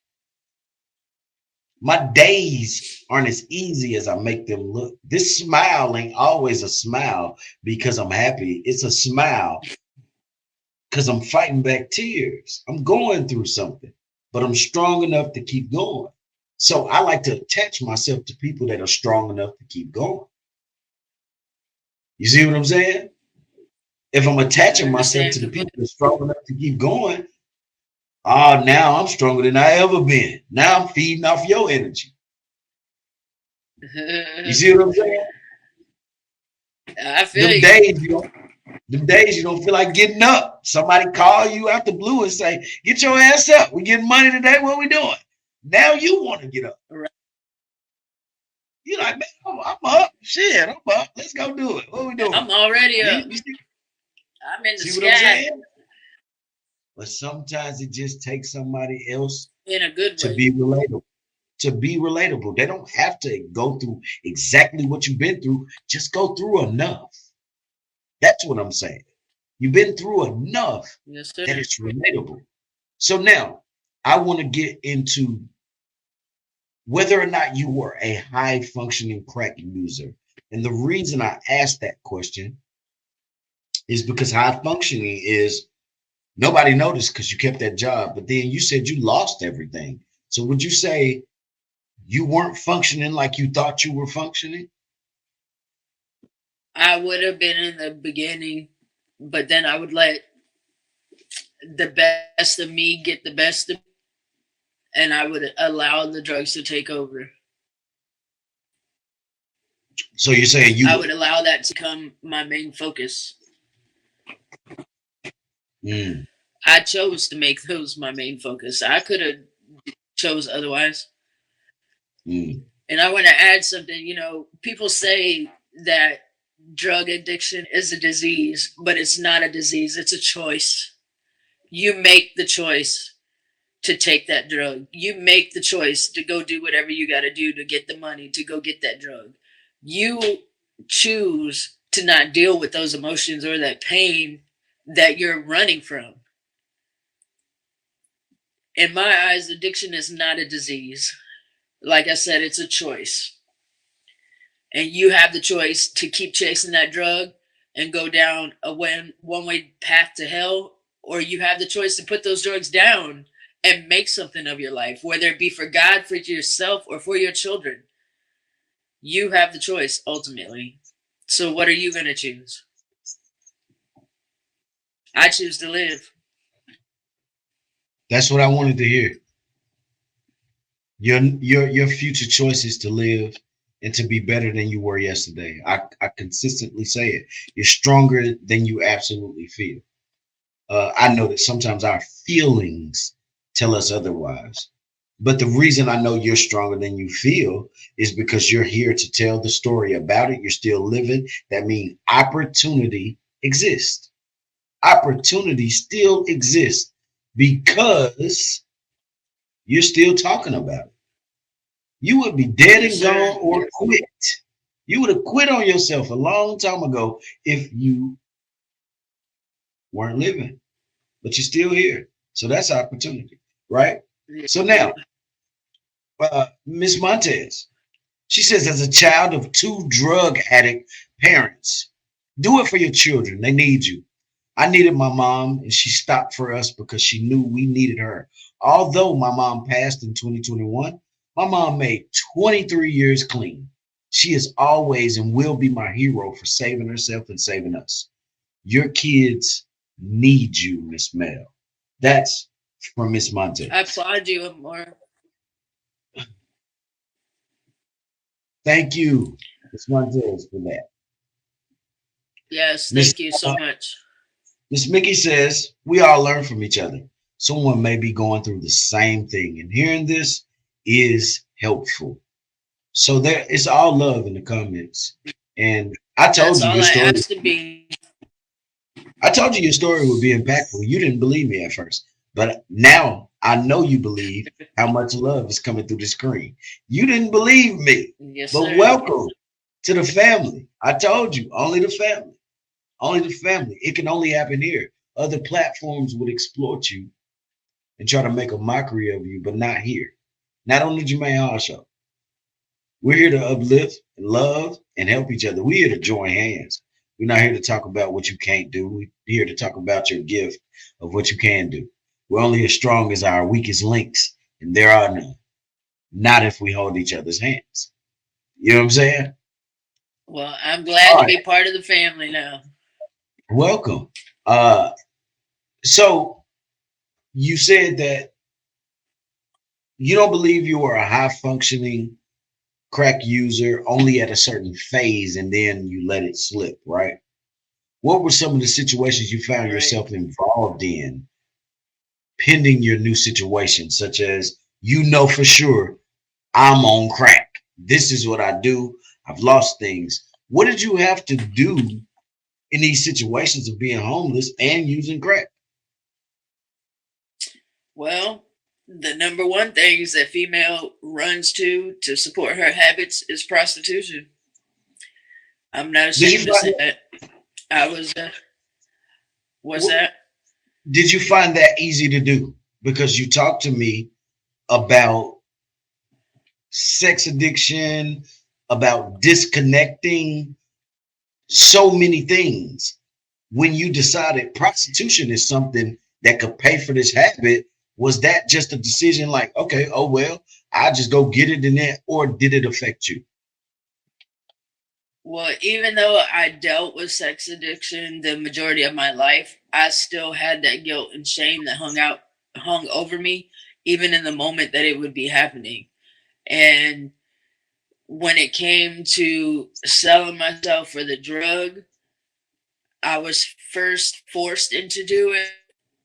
My days aren't as easy as I make them look. This smile ain't always a smile because I'm happy. It's a smile because I'm fighting back tears. I'm going through something, but I'm strong enough to keep going. So I like to attach myself to people that are strong enough to keep going. You see what I'm saying? If I'm I attaching myself understand to the people completely. that are strong enough to keep going, now I'm stronger than I ever been. Now I'm feeding off your energy. You see what I'm saying? I feel Them you. days you don't Them days you don't feel like getting up. Somebody call you out the blue and say, "Get your ass up. We getting money today. What we doing?" Now you want to get up. Right. You're like, "Man, I'm up. Shit, I'm up. Let's go do it. What we doing?" I'm already You, up. you see, I'm in the see what I'm sky saying? But sometimes it just takes somebody else in a good to way. be relatable. To be relatable, they don't have to go through exactly what you've been through. Just go through enough. That's what I'm saying. You've been through enough Yes, that sir. it's relatable. So now I want to get into whether or not you were a high functioning crack user. And the reason I asked that question is because high functioning is nobody noticed because you kept that job, but then you said you lost everything. So would you say you weren't functioning like you thought you were functioning? I would have been in the beginning, but then I would let the best of me get the best of me, and I would allow the drugs to take over. So you're saying you I would. would allow that to become my main focus. Mm, I chose to make those my main focus. I could have chose otherwise. mm. And I want to add something. People say that drug addiction is a disease, but it's not a disease. It's a choice. You make the choice to take that drug. You make the choice to go do whatever you got to do to get the money to go get that drug. You choose to not deal with those emotions or that pain that you're running from. In my eyes, addiction is not a disease. Like I said, it's a choice. And you have the choice to keep chasing that drug and go down a one-way path to hell, or you have the choice to put those drugs down and make something of your life, whether it be for God, for yourself, or for your children. You have the choice ultimately. So what are you going to choose? I choose to live. That's what I wanted to hear. Your future choice is to live and to be better than you were yesterday. I consistently say it. You're stronger than you absolutely feel. I know that sometimes our feelings tell us otherwise. But the reason I know you're stronger than you feel is because you're here to tell the story about it. You're still living. That means opportunity exists. Opportunity still exists because you're still talking about it. You would be dead Yes, and sir. gone or quit. You would have quit on yourself a long time ago if you weren't living, but you're still here. So that's opportunity, right? So now, Miss Montez, she says, as a child of two drug addict parents, do it for your children. They need you. I needed my mom, and she stopped for us because she knew we needed her. Although my mom passed in 2021, my mom made 23 years clean. She is always and will be my hero for saving herself and saving us. Your kids need you, Miss Mel. That's from Miss I Montez. applaud you more. Thank you, Miss Montez, for that. Yes, Miss thank you so much. Miss Mickey says we all learn from each other. Someone may be going through the same thing, and hearing this is helpful. So there, it's all love in the comments. And I told That's you all your I story. asked to be. I told you your story would be impactful. You didn't believe me at first, but now I know you believe how much love is coming through the screen. You didn't believe me, Yes, but sir. welcome to the family. I told you, only the family. Only the family. It can only happen here. Other platforms would exploit you and try to make a mockery of you, but not here. Not on the Jermaine Hall Show. We're here to uplift, love, and help each other. We're here to join hands. We're not here to talk about what you can't do. We're here to talk about your gift of what you can do. We're only as strong as our weakest links, and there are none. Not if we hold each other's hands. You know what I'm saying? Well, I'm All glad to right. be part of the family now. Welcome. Uh, so you said that you don't believe you are a high functioning crack user only at a certain phase and then you let it slip, right? What were some of the situations you found Right. yourself involved in pending your new situation, such as you know for sure I'm on crack. This is what I do. I've lost things. What did you have to do in these situations of being homeless and using crack? Well, the number one things that female runs to support her habits is prostitution. I'm not Did you ashamed to find say that, that. I was, what's that? did you find that easy to do? Because you talked to me about sex addiction, about disconnecting, so many things. When you decided prostitution is something that could pay for this habit, was that just a decision like, okay, oh well, I just go get it in there, or did it affect you? Well, even though I dealt with sex addiction the majority of my life, I still had that guilt and shame that hung over me, even in the moment that it would be happening. And when it came to selling myself for the drug, I was first forced into do it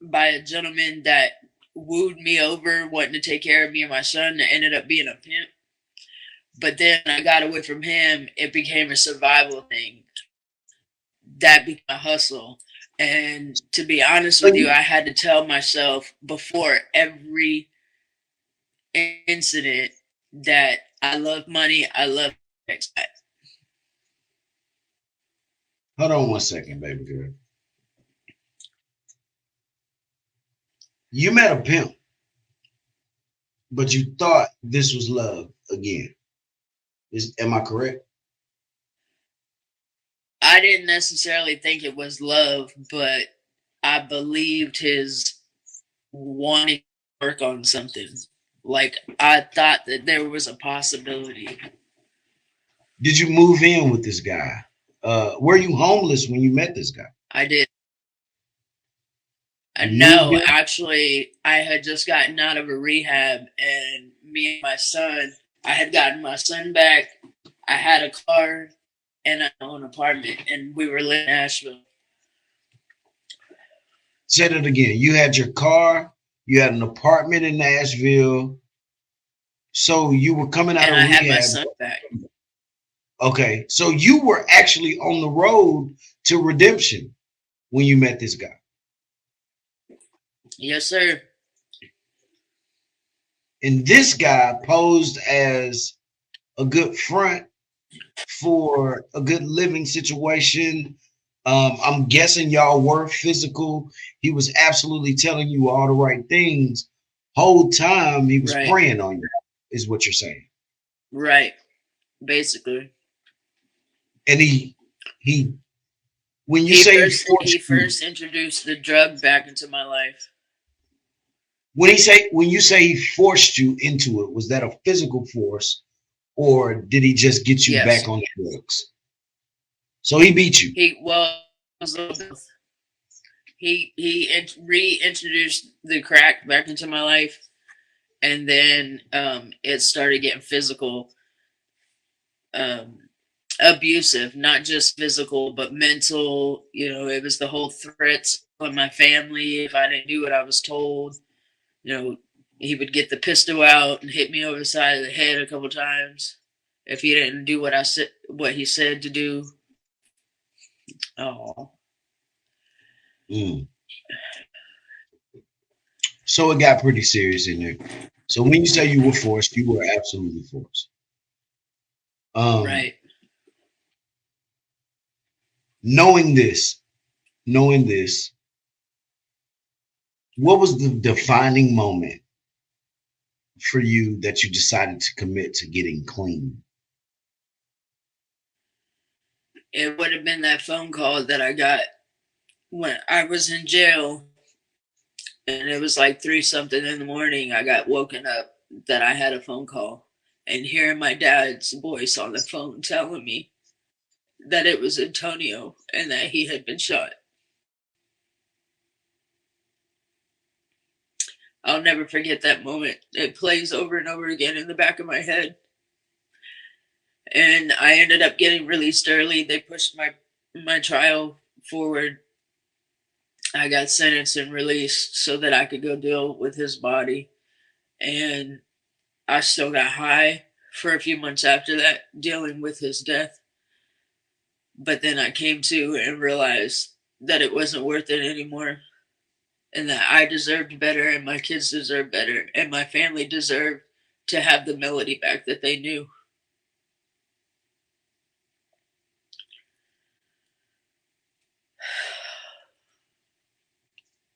by a gentleman that wooed me over, wanting to take care of me and my son, that ended up being a pimp. But then I got away from him. It became a survival thing. That became a hustle. And to be honest So with you, you, I had to tell myself before every incident that I love money, I love sex. hold on one second, baby girl. You met a pimp, but you thought this was love again. Am I correct? I didn't necessarily think it was love, but I believed his wanting to work on something. Like I thought that there was a possibility. Did you move in with this guy? Were you homeless when you met this guy? I did. You moved No, in. actually, I had just gotten out of a rehab, and me and my son, I had gotten my son back. I had a car and an own apartment, and we were living in Nashville. Said it again. You had your car. You had an apartment in Nashville. So you were coming out And of I had my rehab. son back. Okay. So you were actually on the road to redemption when you met this guy. Yes, sir. And this guy posed as a good front for a good living situation. I'm guessing y'all were physical. He was absolutely telling you all the right things. Whole time he was Right. preying on you, is what you're saying. Right. Basically. And he when you He say he first forced he you, first introduced the drug back into my life. when you say he forced you into it, was that a physical force or did he just get you Yes. back on the drugs? So he beat you. He well it was a little both. He reintroduced the crack back into my life, and then it started getting physical, um, abusive, not just physical but mental. It was the whole threats on my family if I didn't do what I was told. You know, he would get the pistol out and hit me over the side of the head a couple times if he didn't do what he said to do. Oh. Mm. So it got pretty serious in there. So when you say you were forced, you were absolutely forced. Right. Knowing this, what was the defining moment for you that you decided to commit to getting clean? It would have been that phone call that I got when I was in jail, and it was like 3 something in the morning. I got woken up that I had a phone call, and hearing my dad's voice on the phone telling me that it was Antonio and that he had been shot. I'll never forget that moment. It plays over and over again in the back of my head. And I ended up getting released early. They pushed my trial forward. I got sentenced and released so that I could go deal with his body. And I still got high for a few months after that, dealing with his death. But then I came to and realized that it wasn't worth it anymore, and that I deserved better, and my kids deserved better, and my family deserved to have the melody back that they knew.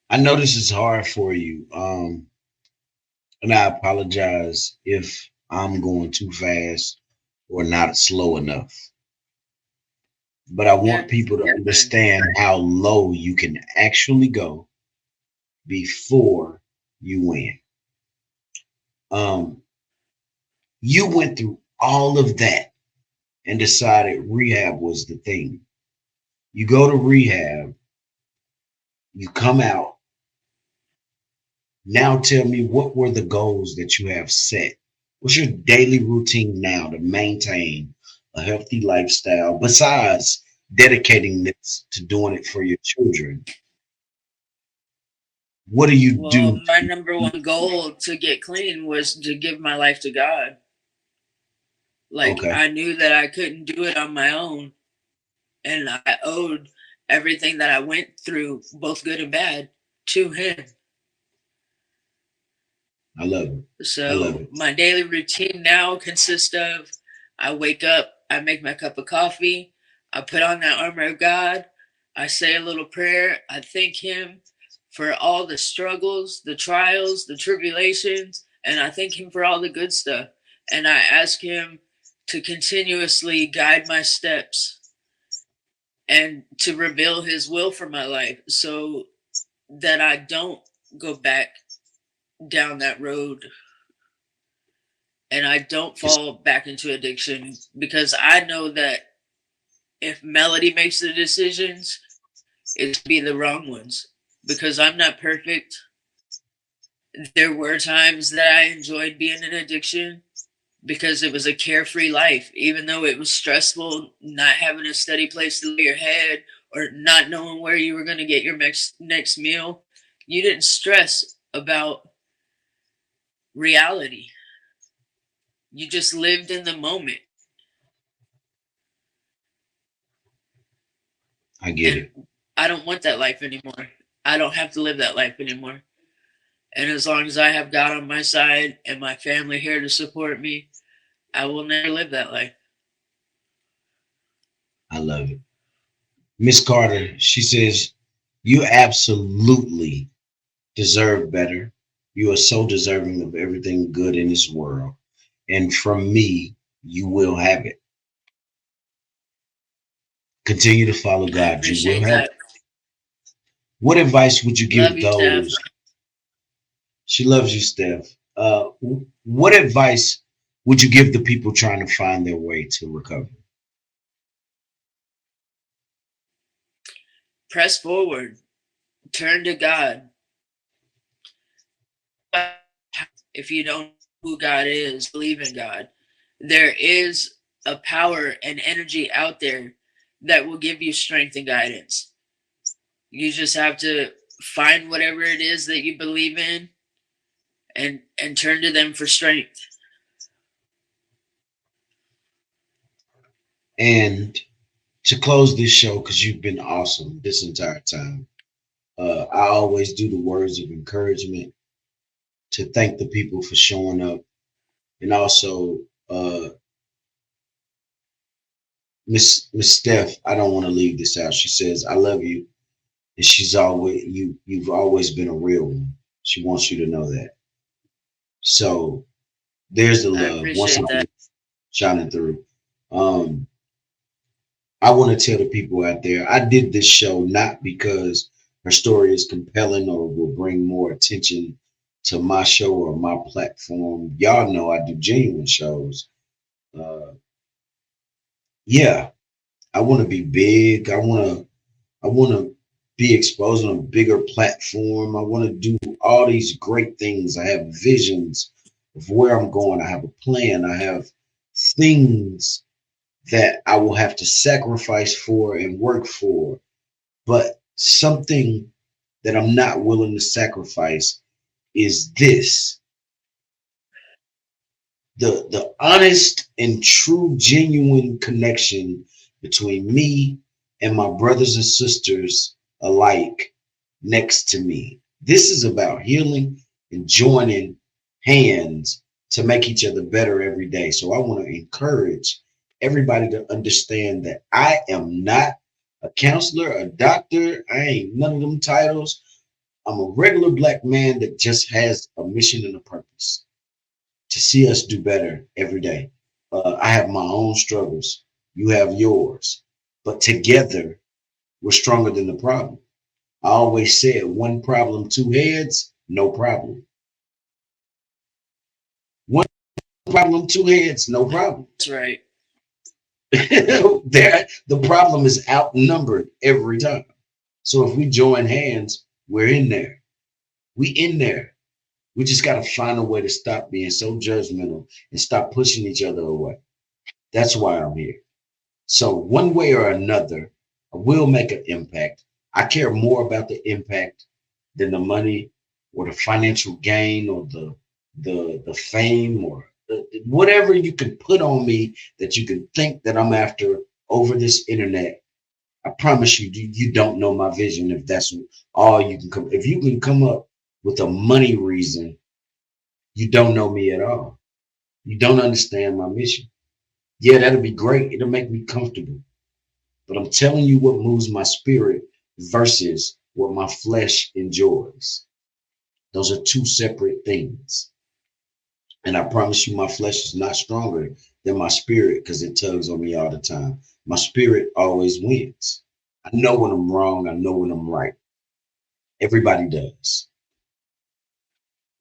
I know this is hard for you, and I apologize if I'm going too fast or not slow enough. But I want people to understand how low you can actually go before you win. Um, you went through all of that and decided rehab was the thing. You go to rehab, you come out. Now tell me, what were the goals that you have set? What's your daily routine now to maintain a healthy lifestyle besides dedicating this to doing it for your children? What do you Well, do? my number one goal to get clean was to give my life to God. Like, Okay, I knew that I couldn't do it on my own, and I owed everything that I went through, both good and bad, to him. I love it. I love So it. my daily routine now consists of: I wake up, I make my cup of coffee, I put on that armor of God, I say a little prayer, I thank him for all the struggles, the trials, the tribulations, and I thank him for all the good stuff. And I ask him to continuously guide my steps and to reveal his will for my life so that I don't go back down that road and I don't It's, fall back into addiction, because I know that if Melody makes the decisions, it's be the wrong ones, because I'm not perfect. There were times that I enjoyed being in addiction because it was a carefree life, even though it was stressful, not having a steady place to lay your head or not knowing where you were going to get your next meal. You didn't stress about reality. You just lived in the moment. I get And it. I don't want that life anymore. I don't have to live that life anymore. And as long as I have God on my side and my family here to support me, I will never live that life. I love it. Miss Carter, she says, you absolutely deserve better. You are so deserving of everything good in this world. And from me, you will have it. Continue to follow I God. You will appreciate have it. that. What advice would you Love give you, Steph. those? She loves you, Steph. What advice would you give the people trying to find their way to recovery? Press forward. Turn to God. If you don't know who God is, believe in God. There is a power and energy out there that will give you strength and guidance. You just have to find whatever it is that you believe in and turn to them for strength. And to close this show, because you've been awesome this entire time, I always do the words of encouragement to thank the people for showing up. And also, uh, Miss Steph, I don't want to leave this out. She says, I love you. And you've always been a real one. She wants you to know that. So there's the I love. Once appreciate that. again, shining through. Um, I want to tell the people out there, I did this show not because her story is compelling or will bring more attention to my show or my platform. Y'all know I do genuine shows. Uh, yeah, I want to be big. I want to be exposed on a bigger platform. I want to do all these great things. I have visions of where I'm going. I have a plan. I have things that I will have to sacrifice for and work for. But something that I'm not willing to sacrifice is this, the honest and true genuine connection between me and my brothers and sisters alike next to me. This is about healing and joining hands to make each other better every day. So I want to encourage everybody to understand that I am not a counselor, a doctor. I ain't none of them titles. I'm a regular black man that just has a mission and a purpose to see us do better every day. I have my own struggles. You have yours. But together, we're stronger than the problem. I always said one problem, two heads, no problem. One problem, two heads, no problem. That's right. The problem is outnumbered every time. So if we join hands, we're in there. We in there. We just got to find a way to stop being so judgmental and stop pushing each other away. That's why I'm here. So one way or another, I will make an impact. I care more about the impact than the money or the financial gain or the fame or whatever you can put on me that you can think that I'm after over this internet. I promise you, you don't know my vision if that's all you can come. If you can come up with a money reason, you don't know me at all. You don't understand my mission. Yeah, that'll be great. It'll make me comfortable. But I'm telling you what moves my spirit versus what my flesh enjoys. Those are two separate things. And I promise you, my flesh is not stronger than my spirit because it tugs on me all the time. My spirit always wins. I know when I'm wrong. I know when I'm right. Everybody does.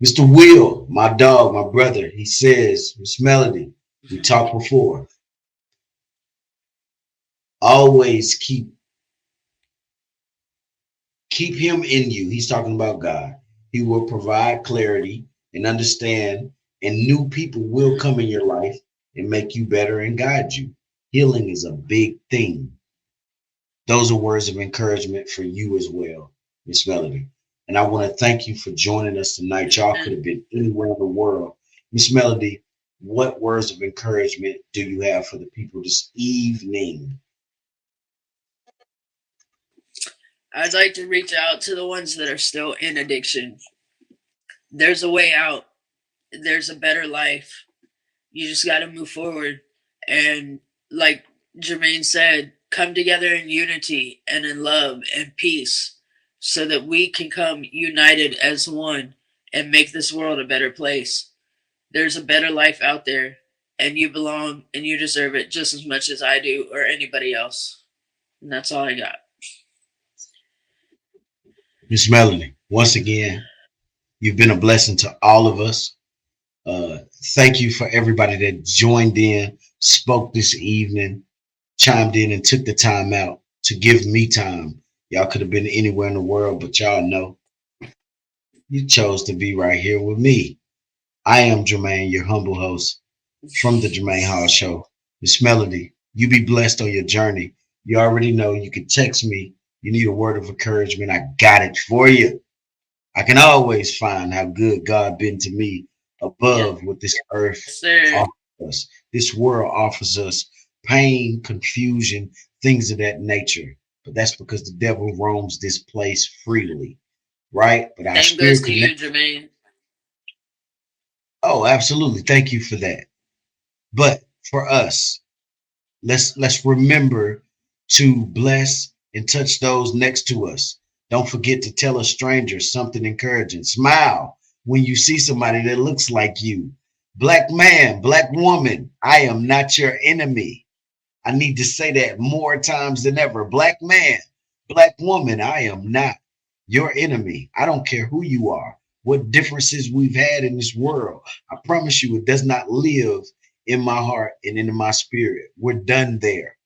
Mr. Will, my dog, my brother, he says, Miss Melody, we talked before. Always keep him in you. He's talking about God. He will provide clarity and understand, and new people will come in your life and make you better and guide you. Healing is a big thing. Those are words of encouragement for you as well, Miss Melody. And I want to thank you for joining us tonight. Y'all could have been anywhere in the world. Miss Melody, what words of encouragement do you have for the people this evening? I'd like to reach out to the ones that are still in addiction. There's a way out. There's a better life. You just got to move forward. And like Jermaine said, come together in unity and in love and peace so that we can come united as one and make this world a better place. There's a better life out there, and you belong and you deserve it just as much as I do or anybody else. And that's all I got. Miss Melody, once again, you've been a blessing to all of us. Uh, Thank you for everybody that joined in, spoke this evening, chimed in, and took the time out to give me time Y'all could have been anywhere in the world, but y'all know you chose to be right here with me. I am Jermaine, your humble host from the Jermaine Hall Show. Miss Melody, you be blessed on your journey. You already know you can text me. You need a word of encouragement. I got it for you. I can always find how good God been to me Yes, above what this earth sir. offers us. This world offers us pain, confusion, things of that nature. But that's because the devil roams this place freely, right? But our Same goes spirit to connect. you, Jermaine. Oh, absolutely. Thank you for that. But for us, let's remember to bless and touch those next to us. Don't forget to tell a stranger something encouraging. Smile when you see somebody that looks like you. Black man, black woman, I am not your enemy. I need to say that more times than ever. Black man, black woman, I am not your enemy. I don't care who you are, what differences we've had in this world. I promise you, it does not live in my heart and in my spirit. We're done there.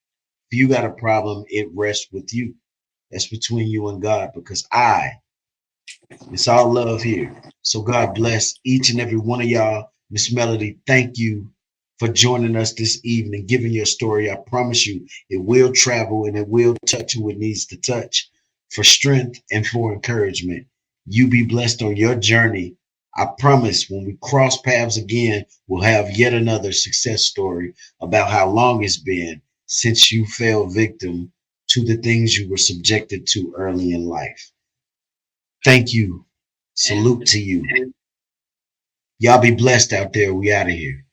If you got a problem, it rests with you. That's between you and God because it's all love here. So God bless each and every one of y'all. Miss Melody, thank you for joining us this evening, giving your story. I promise you, it will travel and it will touch who it needs to touch for strength and for encouragement. You be blessed on your journey. I promise when we cross paths again, we'll have yet another success story about how long it's been since you fell victim to the things you were subjected to early in life. Thank you. Salute And to you. Y'all be blessed out there. We out of here.